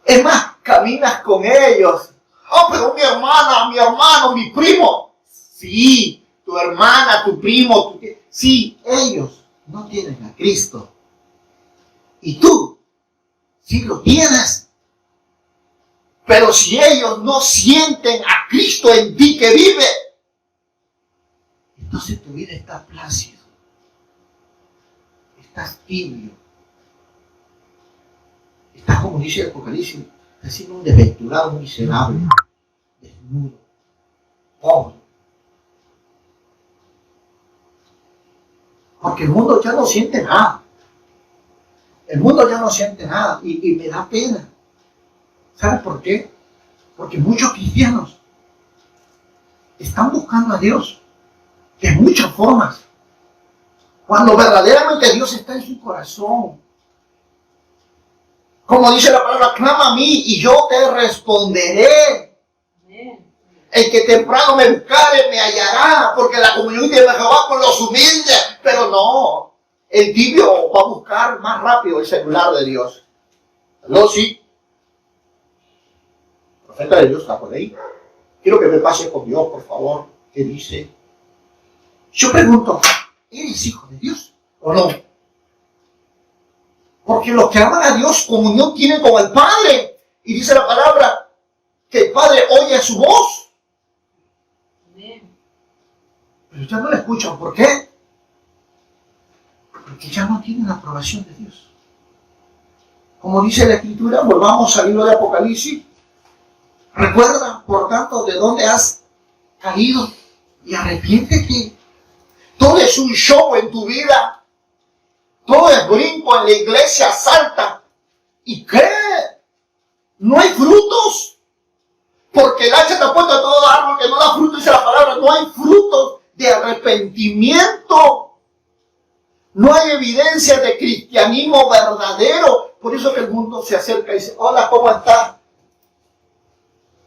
Es más, caminas con ellos. Oh, pero mi hermana, mi hermano, mi primo. Sí, tu hermana, tu primo. Sí, ellos no tienen a Cristo. Y tú, sí lo tienes. Pero si ellos no sienten a Cristo en ti que vive, entonces tu vida está plácido. Estás tibio. Estás, como dice el Apocalipsis, estás siendo un desventurado, un miserable, desnudo, pobre. Porque el mundo ya no siente nada. El mundo ya no siente nada y me da pena. ¿Sabes por qué? Porque muchos cristianos están buscando a Dios de muchas formas, cuando verdaderamente Dios está en su corazón. Como dice la palabra, clama a mí y yo te responderé. El que temprano me buscare me hallará, porque la comunión de Jehová con los humildes. Pero no, el tibio va a buscar más rápido el celular de Dios. ¿No? Sí. El profeta de Dios está por ahí. Quiero que me pase con Dios, por favor. ¿Qué dice? Yo pregunto, ¿eres hijo de Dios o no? Porque los que aman a Dios, comunión tienen con el Padre. Y dice la palabra que el Padre oye su voz. Pero ya no la escuchan. ¿Por qué? Porque ya no tienen la aprobación de Dios. Como dice la Escritura, volvamos al libro de Apocalipsis. Recuerda, por tanto, de dónde has caído y arrepiéntete. Todo es un show en tu vida. Todo es brinco en la iglesia, salta. ¿Y qué? No hay frutos. Porque el hacha te ha puesto a todo árbol que no da fruto, dice la palabra. No hay frutos de arrepentimiento. No hay evidencia de cristianismo verdadero. Por eso que el mundo se acerca y dice, hola, ¿cómo estás?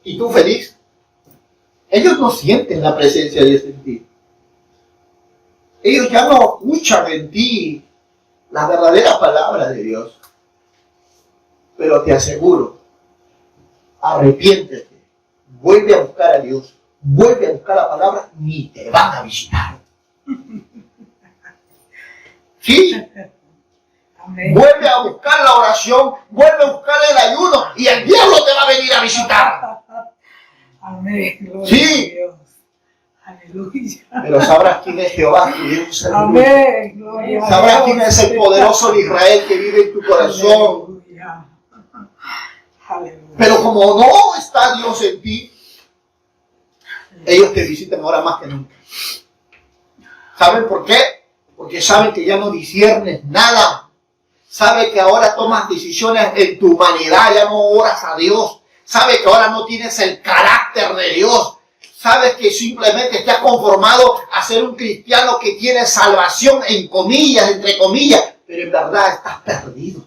¿Y tú feliz? Ellos no sienten la presencia de Dios en ti. Ellos ya no escuchan en ti la verdadera palabra de Dios. Pero te aseguro, arrepiéntete, vuelve a buscar a Dios, vuelve a buscar la palabra, ni te van a visitar. ¿Sí? Amén. Vuelve a buscar la oración, vuelve a buscar el ayuno y el diablo te va a venir a visitar. Amén. Gloria Sí. a Dios. Aleluya. Pero sabrás quién es Jehová que vive en tu cerebro. Amén. Gloria a Sabrás Dios. quién es el poderoso de Israel que vive en tu corazón. Aleluya. Aleluya. Pero como no está Dios en ti, ellos te visitan ahora más que nunca. ¿Saben por qué? Porque saben que ya no disciernes nada. Saben que ahora tomas decisiones en tu humanidad, ya no oras a Dios. Sabes que ahora no tienes el carácter de Dios. Sabes que simplemente te has conformado a ser un cristiano que tiene salvación en comillas, entre comillas, pero en verdad estás perdido.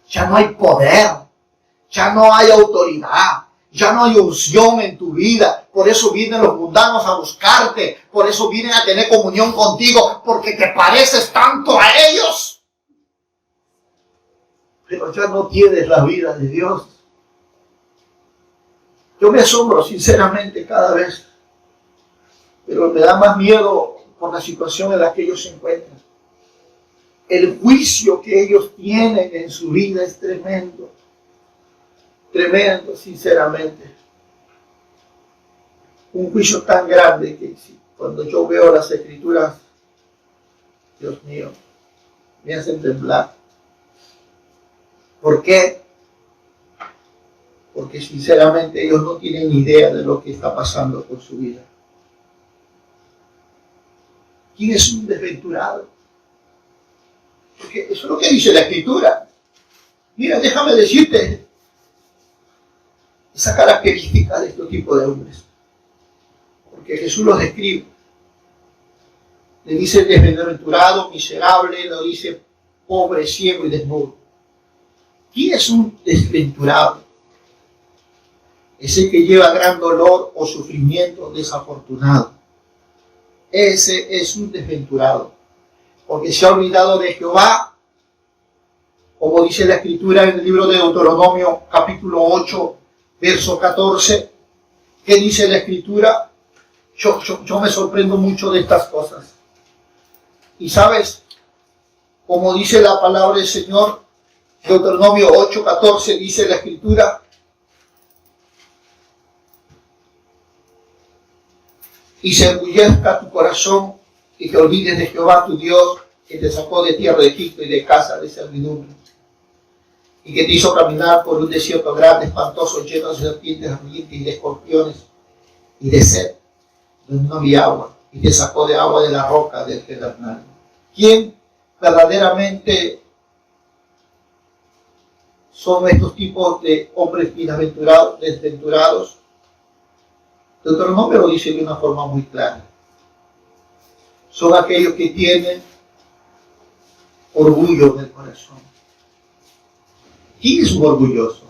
Ya no hay poder, ya no hay autoridad, ya no hay unción en tu vida. Por eso vienen los mundanos a buscarte, por eso vienen a tener comunión contigo, porque te pareces tanto a ellos. Pero ya no tienes la vida de Dios. Yo me asombro sinceramente cada vez, pero me da más miedo por la situación en la que ellos se encuentran. El juicio que ellos tienen en su vida es tremendo, tremendo, sinceramente. Un juicio tan grande que cuando yo veo las escrituras, Dios mío, me hacen temblar. ¿Por qué? Porque sinceramente ellos no tienen ni idea de lo que está pasando con su vida. ¿Quién es un desventurado? Porque eso es lo que dice la Escritura. Mira, déjame decirte esa característica de este tipo de hombres. Porque Jesús los describe. Le dice desventurado, miserable, lo dice pobre, ciego y desnudo. ¿Quién es un desventurado? Ese que lleva gran dolor o sufrimiento desafortunado. Ese es un desventurado. Porque se ha olvidado de Jehová, como dice la Escritura en el libro de Deuteronomio, capítulo 8, verso 14. ¿Qué dice la Escritura? Yo me sorprendo mucho de estas cosas. Y sabes, como dice la palabra del Señor, Deuteronomio 8, 14, dice la Escritura, y se engullezca tu corazón y te olvides de Jehová tu Dios, que te sacó de tierra de Egipto y de casa de servidumbre, y que te hizo caminar por un desierto grande, espantoso, lleno de serpientes, ardientes y de escorpiones, y de sed, donde no había agua, y te sacó de agua de la roca del pedernal. ¿Quién verdaderamente son estos tipos de hombres bienaventurados, desventurados? Deuteronomio lo dice de una forma muy clara. Son aquellos que tienen orgullo en el corazón. ¿Quién es un orgulloso?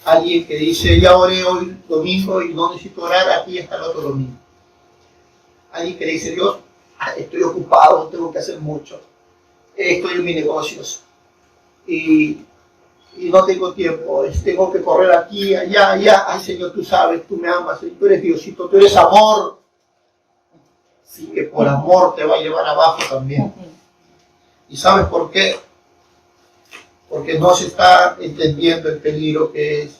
Alguien que dice, ya oré hoy domingo y no necesito orar aquí hasta el otro domingo. Alguien que dice, Dios, estoy ocupado, no tengo que hacer mucho. Estoy en mis negocios y no tengo tiempo, tengo que correr aquí, allá, allá. Ay, Señor, tú sabes, tú me amas, tú eres Diosito, tú eres amor. Sí, que por amor te va a llevar abajo también. ¿Y sabes por qué? Porque no se está entendiendo el peligro que es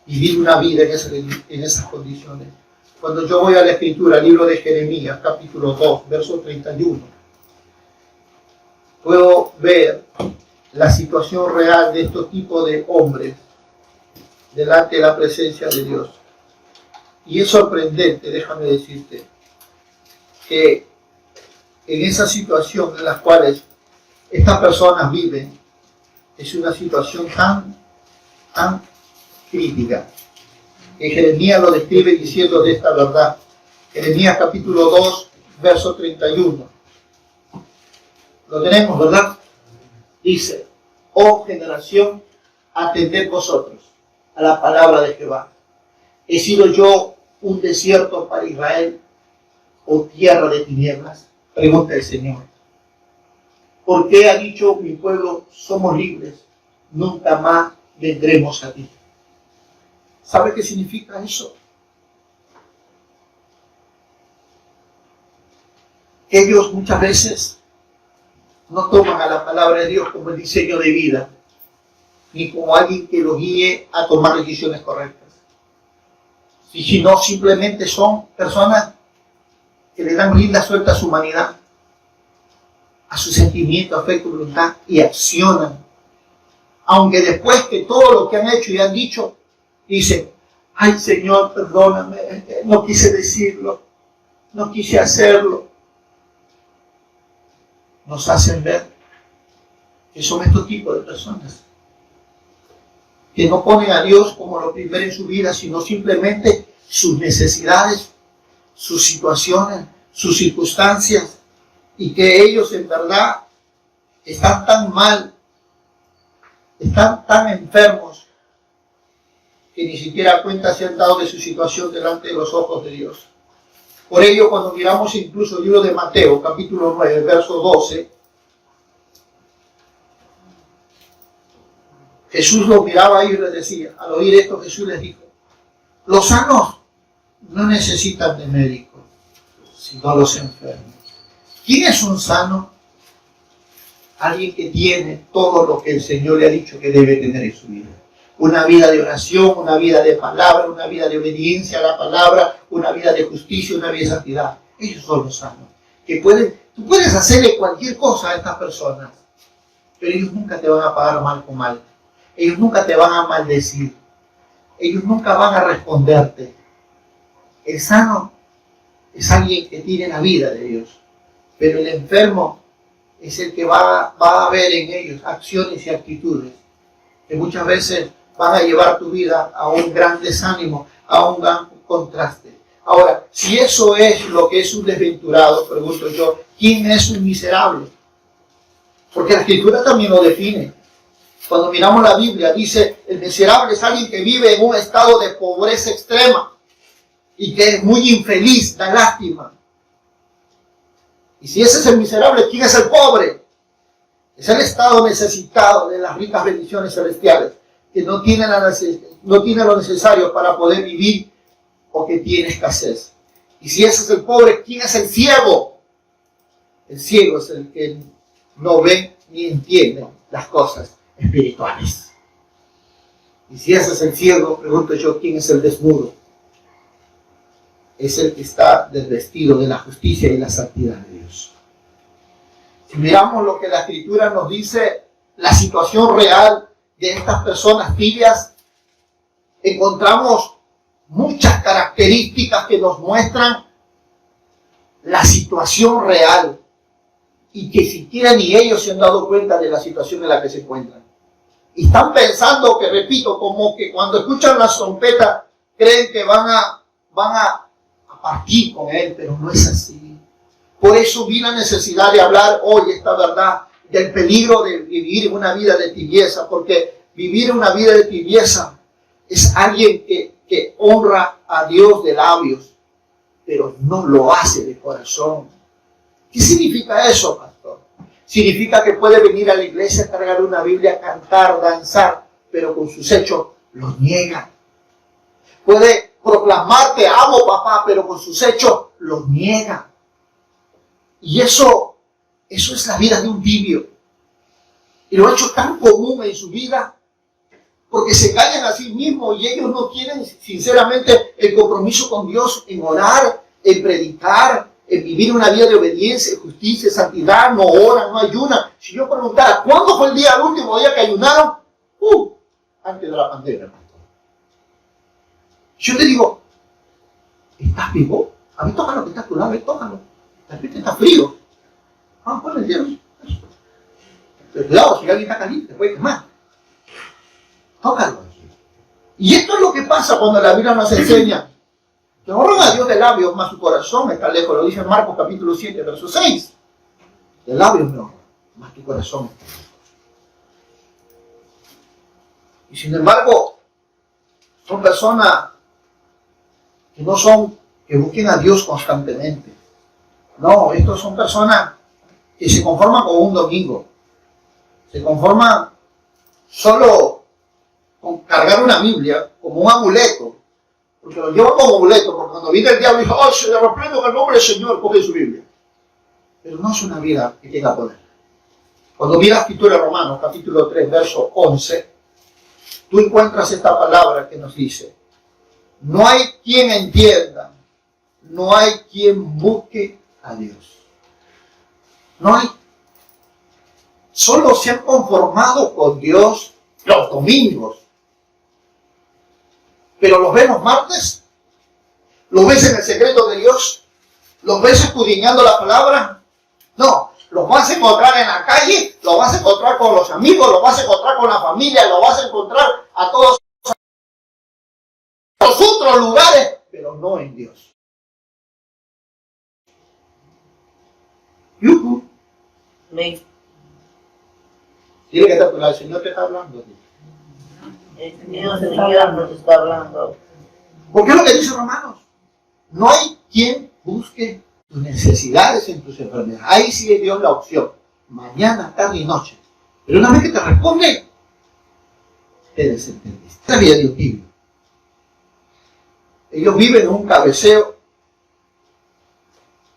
vivir una vida en esas condiciones. Cuando yo voy a la Escritura, libro de Jeremías, capítulo 2, verso 31, puedo ver la situación real de estos tipos de hombres delante de la presencia de Dios. Y es sorprendente, déjame decirte, que en esa situación en la cual estas personas viven, es una situación tan crítica, que Jeremías lo describe diciendo de esta verdad. Jeremías capítulo 2, verso 31. Lo tenemos, ¿verdad? Dice, oh generación, atended vosotros a la palabra de Jehová. ¿He sido yo un desierto para Israel o tierra de tinieblas? Pregunta el Señor. ¿Por qué ha dicho mi pueblo, somos libres, nunca más vendremos a ti? ¿Sabe qué significa eso? Que ellos muchas veces no toman a la palabra de Dios como el diseño de vida, ni como alguien que los guíe a tomar decisiones correctas. Si no, simplemente son personas que le dan linda suelta a su humanidad, a su sentimiento, afecto, voluntad, y accionan. Aunque después que todo lo que han hecho y han dicho, dicen, ay Señor, perdóname, no quise decirlo, no quise hacerlo. Nos hacen ver que son estos tipos de personas que no ponen a Dios como lo primero en su vida, sino simplemente sus necesidades, sus situaciones, sus circunstancias, y que ellos en verdad están tan mal, están tan enfermos, que ni siquiera cuenta se han dado de su situación delante de los ojos de Dios. Por ello, cuando miramos incluso el libro de Mateo, capítulo 9, verso 12, Jesús los miraba a ellos y les decía, al oír esto Jesús les dijo, los sanos no necesitan de médicos, sino los enfermos. ¿Quién es un sano? Alguien que tiene todo lo que el Señor le ha dicho que debe tener en su vida. Una vida de oración, una vida de palabra, una vida de obediencia a la palabra, una vida de justicia, una vida de santidad. Ellos son los sanos. Tú puedes hacerle cualquier cosa a estas personas, pero ellos nunca te van a pagar mal con mal. Ellos nunca te van a maldecir. Ellos nunca van a responderte. El sano es alguien que tiene la vida de Dios, pero el enfermo es el que va a ver en ellos acciones y actitudes que muchas veces van a llevar tu vida a un gran desánimo, a un gran contraste. Ahora, si eso es lo que es un desventurado, pregunto yo, ¿quién es un miserable? Porque la Escritura también lo define. Cuando miramos la Biblia, dice, el miserable es alguien que vive en un estado de pobreza extrema y que es muy infeliz, da lástima. Y si ese es el miserable, ¿quién es el pobre? Es el estado necesitado de las ricas bendiciones celestiales, que no tiene lo necesario para poder vivir o que tiene escasez. Y si ese es el pobre, ¿quién es el ciego? El ciego es el que no ve ni entiende las cosas espirituales. Y si ese es el ciego, pregunto yo, ¿quién es el desnudo? Es el que está desvestido de la justicia y la santidad de Dios. Si miramos lo que la Escritura nos dice, la situación real de estas personas tibias, encontramos muchas características que nos muestran la situación real y que siquiera ni ellos se han dado cuenta de la situación en la que se encuentran. Y están pensando que, repito, como que cuando escuchan las trompetas creen que van a partir con él, pero no es así. Por eso vi la necesidad de hablar hoy esta verdad del peligro de vivir una vida de tibieza, porque vivir una vida de tibieza es alguien que honra a Dios de labios, pero no lo hace de corazón. ¿Qué significa eso, pastor? Significa que puede venir a la iglesia, cargar una Biblia, cantar, danzar, pero con sus hechos los niega. Puede proclamar te amo, papá, pero con sus hechos los niega. Y eso es la vida de un tibio. Y lo ha hecho tan común en su vida porque se callan a sí mismos y ellos no tienen sinceramente el compromiso con Dios en orar, en predicar, en vivir una vida de obediencia, justicia, santidad, no oran, no ayunan. Si yo preguntara, ¿cuándo fue el último día que ayunaron? Antes de la pandemia. Yo te digo, ¿estás vivo? A mí tócalo que está a tu lado, tócalo. De repente está frío. Ponle el hielo. Pero cuidado, si alguien está caliente, te puede quemar. Tócalo. Y esto es lo que pasa cuando la Biblia nos enseña que honran a Dios de labios, más su corazón está lejos. Lo dice en Marcos capítulo 7, verso 6. De labios me honran, más tu corazón está lejos. Y sin embargo, son personas que busquen a Dios constantemente. No, estos son personas que se conforman con un domingo. Se conforman solo con cargar una Biblia como un amuleto. Porque lo llevan como amuleto, porque cuando viene el diablo dice, ¡oh, se le reprendo en el nombre del Señor! Coge su Biblia. Pero no es una vida que tenga poder. Cuando miras la Escritura de Romanos, capítulo 3, verso 11, tú encuentras esta palabra que nos dice, No hay quien entienda. No hay quien busque a Dios. No hay. Solo se han conformado con Dios los domingos. Pero los ves los martes. Los ves en el secreto de Dios. Los ves escudriñando la palabra. No, los vas a encontrar en la calle. Los vas a encontrar con los amigos. Los vas a encontrar con la familia. Los vas a encontrar a todos los otros lugares. Pero no en Dios. Yuhu. Amén. Dile que el Señor te está hablando. El Señor nos está hablando. Porque es lo que dice Romanos. No hay quien busque tus necesidades en tus enfermedades. Ahí sí le dio la opción. Mañana, tarde y noche. Pero una vez que te responde, te desentendiste. Esta vida Dios vive. Ellos viven en un cabeceo,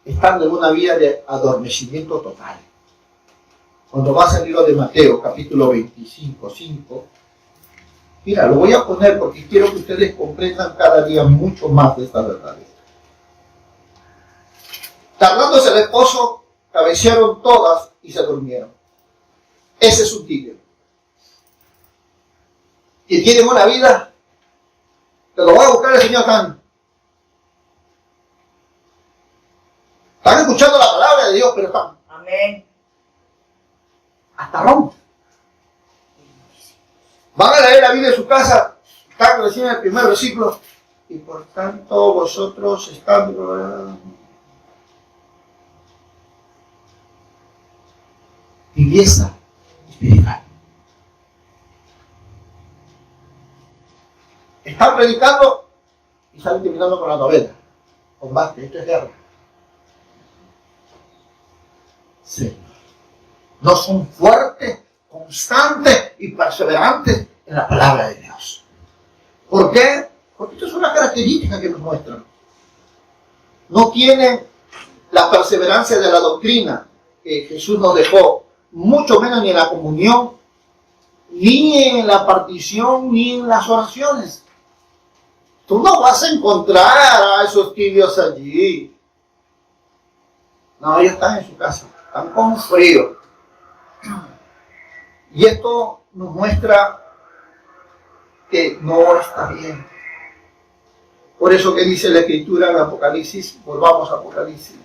estando en una vida de adormecimiento total. Cuando vas al libro de Mateo, capítulo 25, 5, mira, lo voy a poner porque quiero que ustedes comprendan cada día mucho más de estas verdades. Tardándose el esposo, cabecearon todas y se durmieron. Ese es un tigre. Que tienen una vida, te lo va a buscar el Señor Tan. Están escuchando la palabra de Dios, pero están. Amén. Hasta Roma. Van a leer la Biblia en su casa, están recién en el primer versículo, y por tanto vosotros están tibieza espiritual. Están predicando y salen terminando con la novela. Combate, esto es guerra. Señor. No son fuertes, constantes y perseverantes en la palabra de Dios. ¿Por qué? Porque esto es una característica que nos muestran. No tienen la perseverancia de la doctrina que Jesús nos dejó, mucho menos ni en la comunión, ni en la partición, ni en las oraciones. Tú no vas a encontrar a esos tibios allí. No, ellos están en su casa, están con frío. Y esto nos muestra que no está bien. Por eso que dice la Escritura en Apocalipsis, volvamos a Apocalipsis,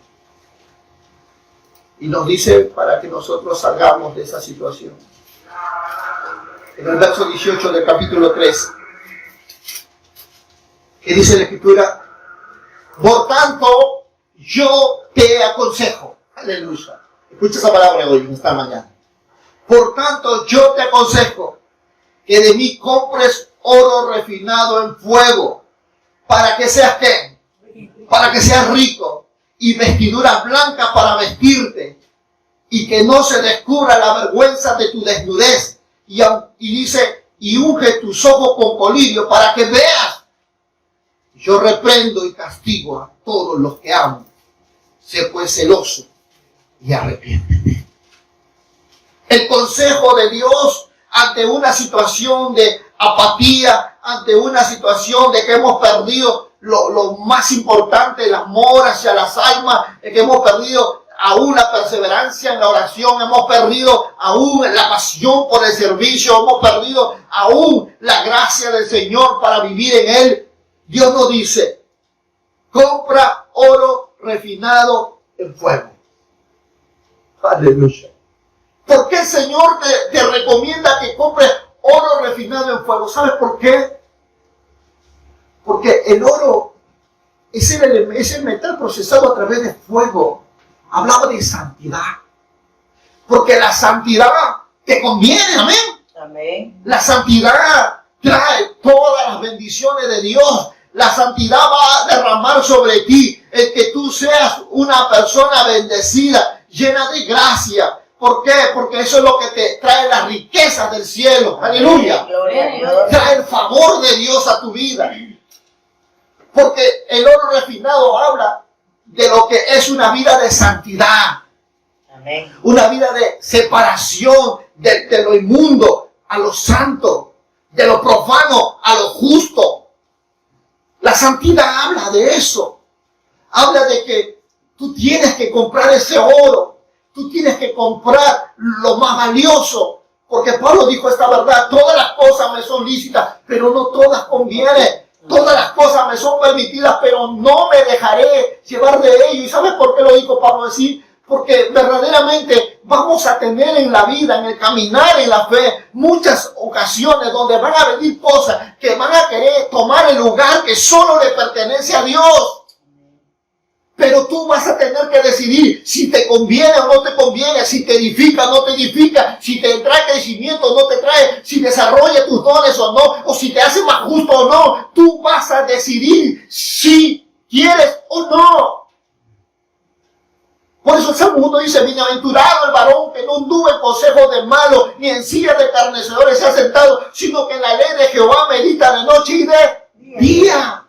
y nos dice para que nosotros salgamos de esa situación. En el verso 18 del capítulo 3, que dice la Escritura, por tanto, yo te aconsejo, aleluya, escucha esa palabra hoy, en esta mañana. Por tanto, yo te aconsejo que de mí compres oro refinado en fuego, para que seas ¿qué? Para que seas rico, y vestiduras blancas para vestirte, y que no se descubra la vergüenza de tu desnudez. Y dice, y unge tus ojos con colirio para que veas. Yo reprendo y castigo a todos los que amo. Sé pues celoso y arrepiéntete. El consejo de Dios ante una situación de apatía, ante una situación de que hemos perdido lo más importante, el amor hacia las almas, que hemos perdido aún la perseverancia en la oración, hemos perdido aún la pasión por el servicio, hemos perdido aún la gracia del Señor para vivir en Él. Dios nos dice, compra oro refinado en fuego. Aleluya. ¿Por qué el Señor te recomienda que compres oro refinado en fuego? ¿Sabes por qué? Porque el oro es el metal procesado a través de fuego. Hablaba de santidad. Porque la santidad te conviene, amén. Amén. La santidad trae todas las bendiciones de Dios. La santidad va a derramar sobre ti el que tú seas una persona bendecida, llena de gracia. ¿Por qué? Porque eso es lo que te trae la riqueza del cielo. Aleluya. Gloria a Dios. Trae el favor de Dios a tu vida. Porque el oro refinado habla de lo que es una vida de santidad. Amén. Una vida de separación de lo inmundo a lo santo, de lo profano a lo justo. La santidad habla de eso. Habla de que tú tienes que comprar ese oro. Tú tienes que comprar lo más valioso. Porque Pablo dijo esta verdad. Todas las cosas me son lícitas, pero no todas convienen. Todas las cosas me son permitidas, pero no me dejaré llevar de ello. ¿Y sabes por qué lo dijo Pablo así? Porque verdaderamente vamos a tener en la vida, en el caminar, en la fe, muchas ocasiones donde van a venir cosas que van a querer tomar el lugar que solo le pertenece a Dios. Pero tú vas a tener que decidir si te conviene o no te conviene, si te edifica o no te edifica, si te trae crecimiento o no te trae, si desarrolla tus dones o no, o si te hace más justo o no. Tú vas a decidir si quieres o no. Por eso el Salmo 1 dice, bienaventurado el varón que no anduvo en consejos de malos, ni en silla de escarnecedores se ha sentado, sino que en la ley de Jehová medita de noche y de día.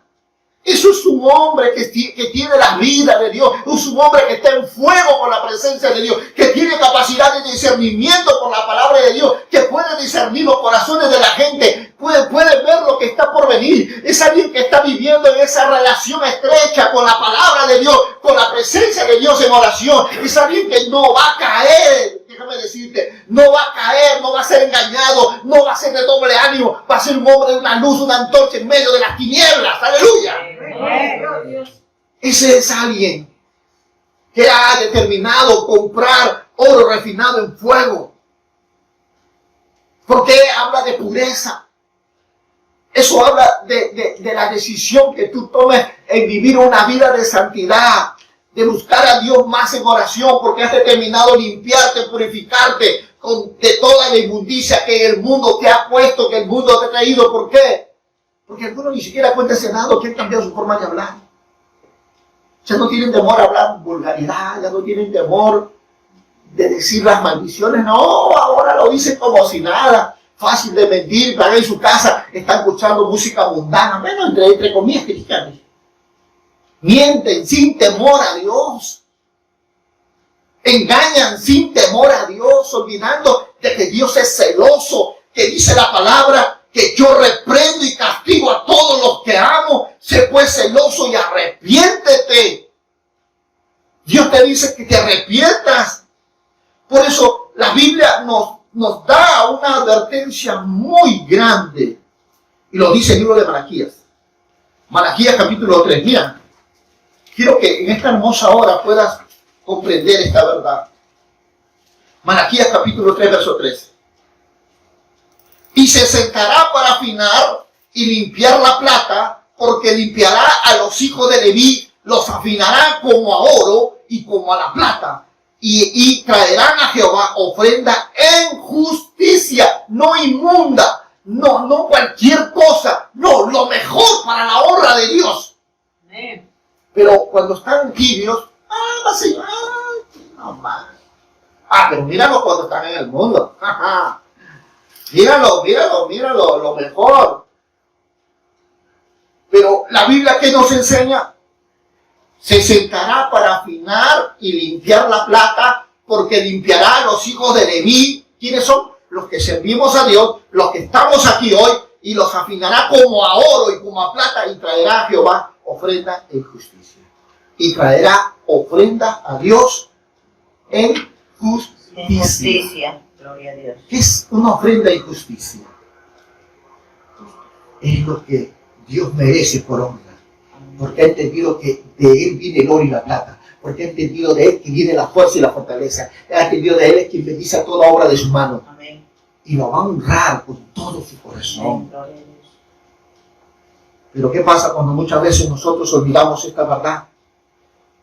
Eso es un hombre que tiene la vida de Dios. Es un hombre que está en fuego con la presencia de Dios. Que tiene capacidad de discernimiento por la palabra de Dios. Que puede discernir los corazones de la gente. Puede ver lo que está por venir. Es alguien que está viviendo en esa relación estrecha con la palabra de Dios. Con la presencia de Dios en oración. Es alguien que no va a caer. Déjame decirte, no va a caer, no va a ser engañado, no va a ser de doble ánimo, va a ser un hombre de una luz, una antorcha en medio de las tinieblas. ¡Aleluya! Ese es alguien que ha determinado comprar oro refinado en fuego. Porque habla de pureza. Eso habla de la decisión que tú tomes en vivir una vida de santidad. De buscar a Dios más en oración, porque has determinado limpiarte, purificarte de toda la inmundicia que el mundo te ha puesto, que el mundo te ha traído. ¿Por qué? Porque el mundo ni siquiera cuenta ese lado, que han cambiado su forma de hablar. Ya no tienen temor a hablar vulgaridad, ya no tienen temor de decir las maldiciones. No, ahora lo dicen como si nada. Fácil de mentir, están en su casa, están escuchando música mundana, bueno, entre comillas cristianas. Mienten sin temor a Dios. Engañan sin temor a Dios, olvidando de que Dios es celoso, que dice la palabra que yo reprendo y castigo a todos los que amo. Sé pues celoso y arrepiéntete. Dios te dice que te arrepientas. Por eso la Biblia nos da una advertencia muy grande. Y lo dice el libro de Malaquías. Malaquías capítulo 3. Mira. Quiero que en esta hermosa hora puedas comprender esta verdad. Malaquías capítulo 3, verso 13. Y se sentará para afinar y limpiar la plata, porque limpiará a los hijos de Leví, los afinará como a oro y como a la plata. Y traerán a Jehová ofrenda en justicia, no inmunda, no cualquier cosa, no, lo mejor para la honra de Dios. Amén. Pero cuando están tibios, no más. Pero míralo cuando están en el mundo. Míralo, lo mejor. Pero la Biblia, ¿qué nos enseña? Se sentará para afinar y limpiar la plata, porque limpiará a los hijos de Leví. ¿Quiénes son? Los que servimos a Dios, los que estamos aquí hoy, y los afinará como a oro y como a plata, y traerá a Jehová ofrenda en justicia. Y traerá ofrenda a Dios en justicia. En justicia, gloria a Dios. ¿Qué es una ofrenda en justicia? Es lo que Dios merece por honra. Porque ha entendido que de Él viene el oro y la plata. Porque ha entendido de Él que viene la fuerza y la fortaleza. Ha entendido de Él es quien bendice a toda obra de su mano. Amén. Y lo va a honrar con todo su corazón. Amén. Pero ¿qué pasa cuando muchas veces nosotros olvidamos esta verdad?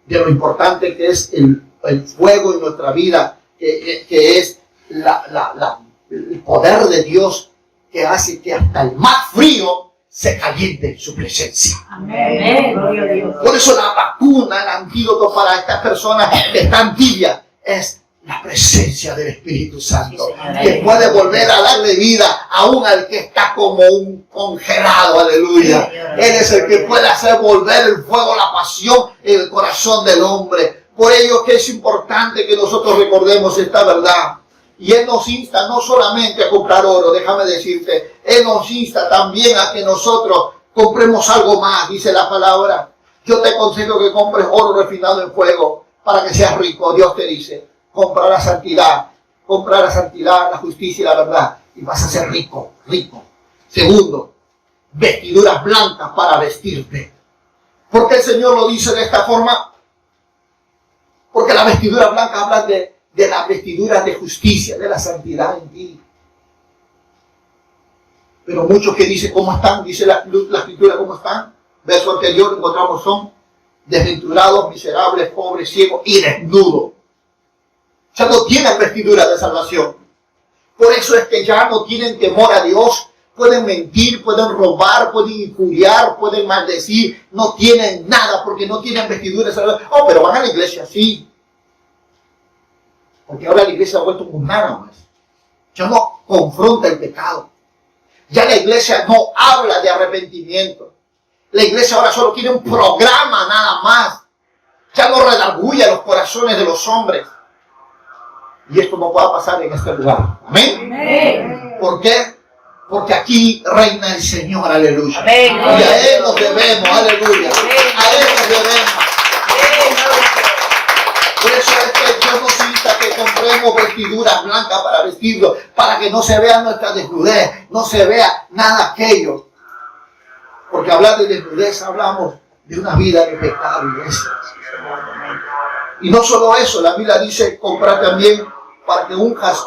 De lo importante que es el fuego en nuestra vida, que es el poder de Dios que hace que hasta el más frío se caliente en su presencia. Amén. Gloria a Dios. Por eso la vacuna, el antídoto para estas personas que están tibias es la presencia del Espíritu Santo, que puede volver a darle vida aún al que está como un congelado. Aleluya. Él es el que puede hacer volver el fuego, la pasión en el corazón del hombre. Por ello que es importante que nosotros recordemos esta verdad. Y Él nos insta no solamente a comprar oro, déjame decirte, Él nos insta también a que nosotros compremos algo más, dice la palabra. Yo te aconsejo que compres oro refinado en fuego para que seas rico. Dios te dice, compra la santidad, la justicia y la verdad y vas a ser rico, rico. Segundo, vestiduras blancas para vestirte. ¿Por qué el Señor lo dice de esta forma? Porque las vestiduras blancas hablan de las vestiduras de justicia, de la santidad en ti. Pero muchos que dicen cómo están, dice la escritura cómo están. Verso anterior encontramos son desventurados, miserables, pobres, ciegos y desnudos. Ya no tienen vestiduras de salvación. Por eso es que ya no tienen temor a Dios. Pueden mentir, pueden robar, pueden injuriar, pueden maldecir. No tienen nada porque no tienen vestiduras de salvación. Oh, pero van a la iglesia, sí. Porque ahora la iglesia ha vuelto mundana más. Ya no confronta el pecado. Ya la iglesia no habla de arrepentimiento. La iglesia ahora solo quiere un programa nada más. Ya no redarguye los corazones de los hombres. Y esto no puede pasar en este lugar. Amén. Amén. ¿Por qué? Porque aquí reina el Señor. Aleluya. Amén. Y a Él nos debemos. Aleluya. A Él nos debemos. Por eso es que Dios nos invita a que compremos vestiduras blancas para vestirlo, para que no se vea nuestra desnudez, no se vea nada aquello. Porque hablar de desnudez hablamos de una vida de pecado, iglesia. Y no solo eso, la Biblia dice, compra también para que unjas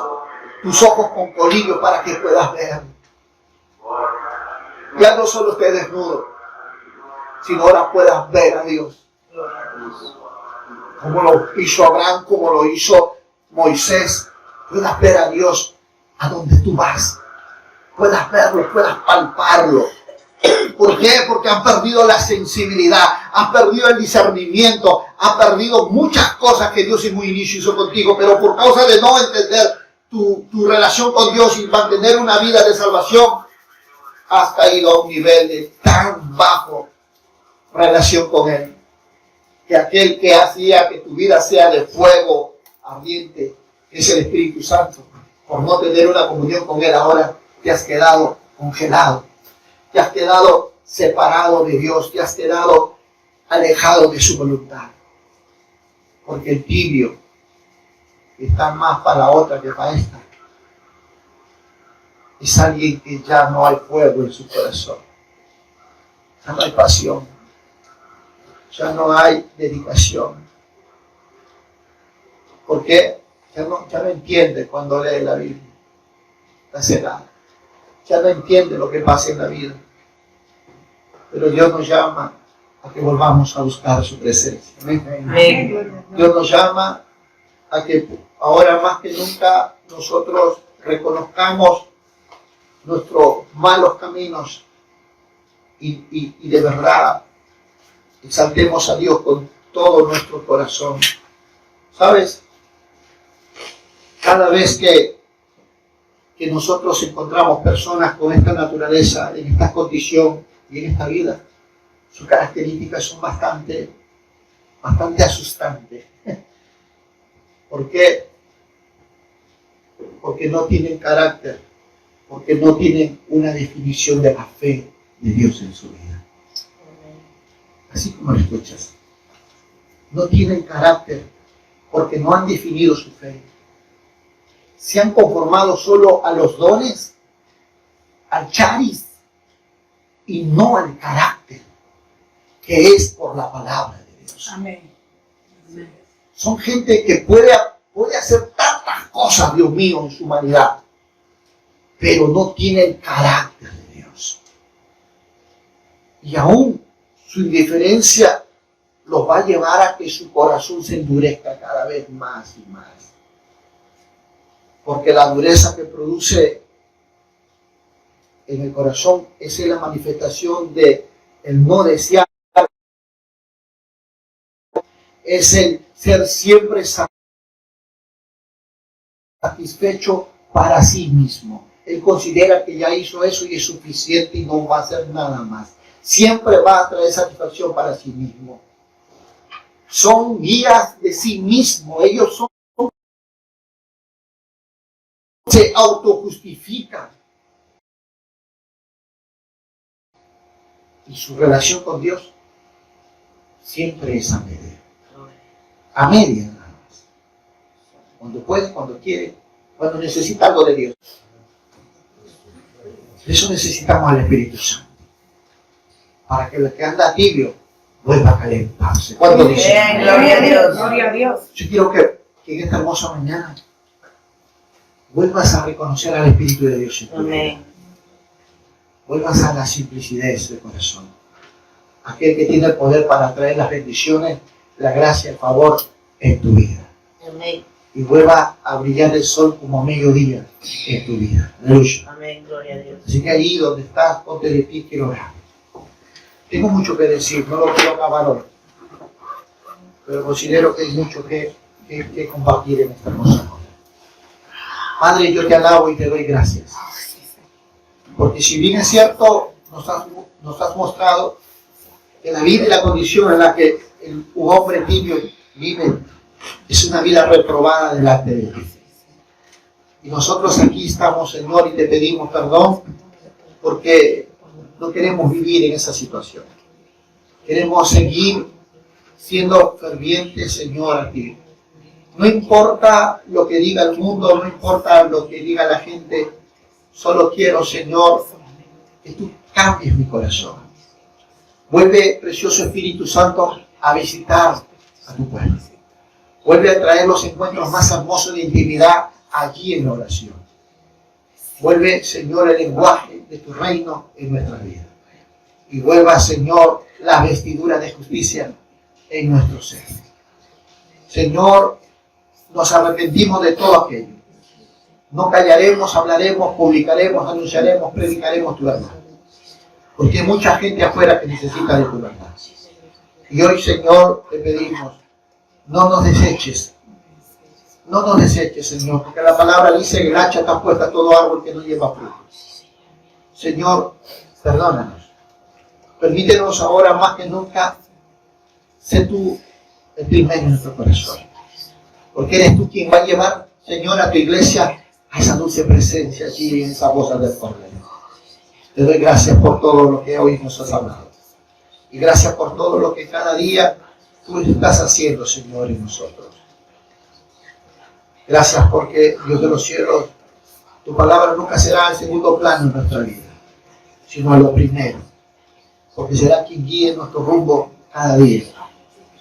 tus ojos con colillo para que puedas ver. Ya no solo estés desnudo, sino ahora puedas ver a Dios. Como lo hizo Abraham, como lo hizo Moisés, puedas ver a Dios a donde tú vas. Puedas verlo, puedas palparlo. ¿Por qué? Porque han perdido la sensibilidad, han perdido el discernimiento, han perdido muchas cosas que Dios en un inicio hizo contigo, pero por causa de no entender tu relación con Dios y mantener una vida de salvación, has caído a un nivel de tan bajo relación con Él, que aquel que hacía que tu vida sea de fuego ardiente es el Espíritu Santo. Por no tener una comunión con Él ahora te has quedado congelado. Te has quedado separado de Dios, te has quedado alejado de su voluntad. Porque el tibio está más para la otra que para esta. Es alguien que ya no hay fuego en su corazón. Ya no hay pasión. Ya no hay dedicación. ¿Por qué? Ya no entiende cuando lee la Biblia. Está cegado. Ya no entiende lo que pasa en la vida. Pero Dios nos llama a que volvamos a buscar su presencia. Amén. Dios nos llama a que ahora más que nunca nosotros reconozcamos nuestros malos caminos y de verdad exaltemos a Dios con todo nuestro corazón. ¿Sabes? Cada vez que nosotros encontramos personas con esta naturaleza, en esta condición y en esta vida, sus características son bastante asustantes. ¿Por qué? Porque no tienen carácter, porque no tienen una definición de la fe de Dios en su vida. Así como lo escuchas. No tienen carácter porque no han definido su fe. Se han conformado solo a los dones, al charis, y no al carácter, que es por la palabra de Dios. Amén. Son gente que puede hacer tantas cosas, Dios mío, en su humanidad, pero no tiene el carácter de Dios. Y aún su indiferencia los va a llevar a que su corazón se endurezca cada vez más y más. Porque la dureza que produce en el corazón es la manifestación de el no desear, es el ser siempre satisfecho para sí mismo. Él considera que ya hizo eso y es suficiente y no va a hacer nada más. Siempre va a traer satisfacción para sí mismo. Son guías de sí mismo. Ellos se autojustifican. y su relación con Dios siempre es a media. A media nada más. Cuando puede, cuando quiere, cuando necesita algo de Dios. Por eso necesitamos al Espíritu Santo. Para que el que anda tibio vuelva a calentarse. ¿Cuándo dice? Bien, gloria a Dios. Gloria a Dios. Yo quiero que en esta hermosa mañana vuelvas a reconocer al Espíritu de Dios en tu vida. Amén. Vuelvas a la simplicidad de corazón. Aquel que tiene el poder para traer las bendiciones, la gracia, el favor en tu vida. Amén. Y vuelva a brillar el sol como mediodía en tu vida. Aleluya. Amén, gloria a Dios. Así que ahí donde estás, ponte de pie, quiero orar. Tengo mucho que decir, no lo quiero acabar hoy. Pero considero que hay mucho que compartir en esta hermosa hora. Padre, yo te alabo y te doy gracias. Porque si bien es cierto, nos has mostrado que la vida y la condición en la que un hombre tibio vive es una vida reprobada delante de ti. Y nosotros aquí estamos, Señor, y te pedimos perdón porque no queremos vivir en esa situación. Queremos seguir siendo fervientes, Señor, a ti. No importa lo que diga el mundo, no importa lo que diga la gente, solo quiero, Señor, que tú cambies mi corazón. Vuelve, precioso Espíritu Santo, a visitar a tu pueblo. Vuelve a traer los encuentros más hermosos de intimidad allí en la oración. Vuelve, Señor, el lenguaje de tu reino en nuestra vida. Y vuelva, Señor, la vestidura de justicia en nuestro ser. Señor, nos arrepentimos de todo aquello. No callaremos, hablaremos, publicaremos, anunciaremos, predicaremos tu verdad. Porque hay mucha gente afuera que necesita de tu verdad. Y hoy, Señor, te pedimos, no nos deseches. No nos deseches, Señor, porque la palabra dice que el hacha está puesta a todo árbol que no lleva fruto. Señor, perdónanos. Permítenos ahora más que nunca, sé tú el primero en nuestro corazón. Porque eres tú quien va a llevar, Señor, a tu iglesia a esa dulce presencia allí en esa voz del Cordero. Te doy gracias por todo lo que hoy nos has hablado. Y gracias por todo lo que cada día tú estás haciendo, Señor, en nosotros. Gracias porque, Dios de los cielos, tu palabra nunca será el segundo plano en nuestra vida, sino lo primero. Porque será quien guíe nuestro rumbo cada día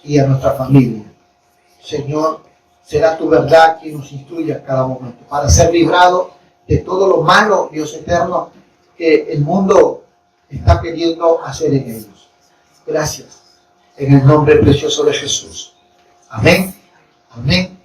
y a nuestra familia. Señor, será tu verdad quien nos instruya a cada momento para ser librado de todo lo malo, Dios eterno, que el mundo está queriendo hacer en ellos. Gracias. En el nombre precioso de Jesús. Amén. Amén.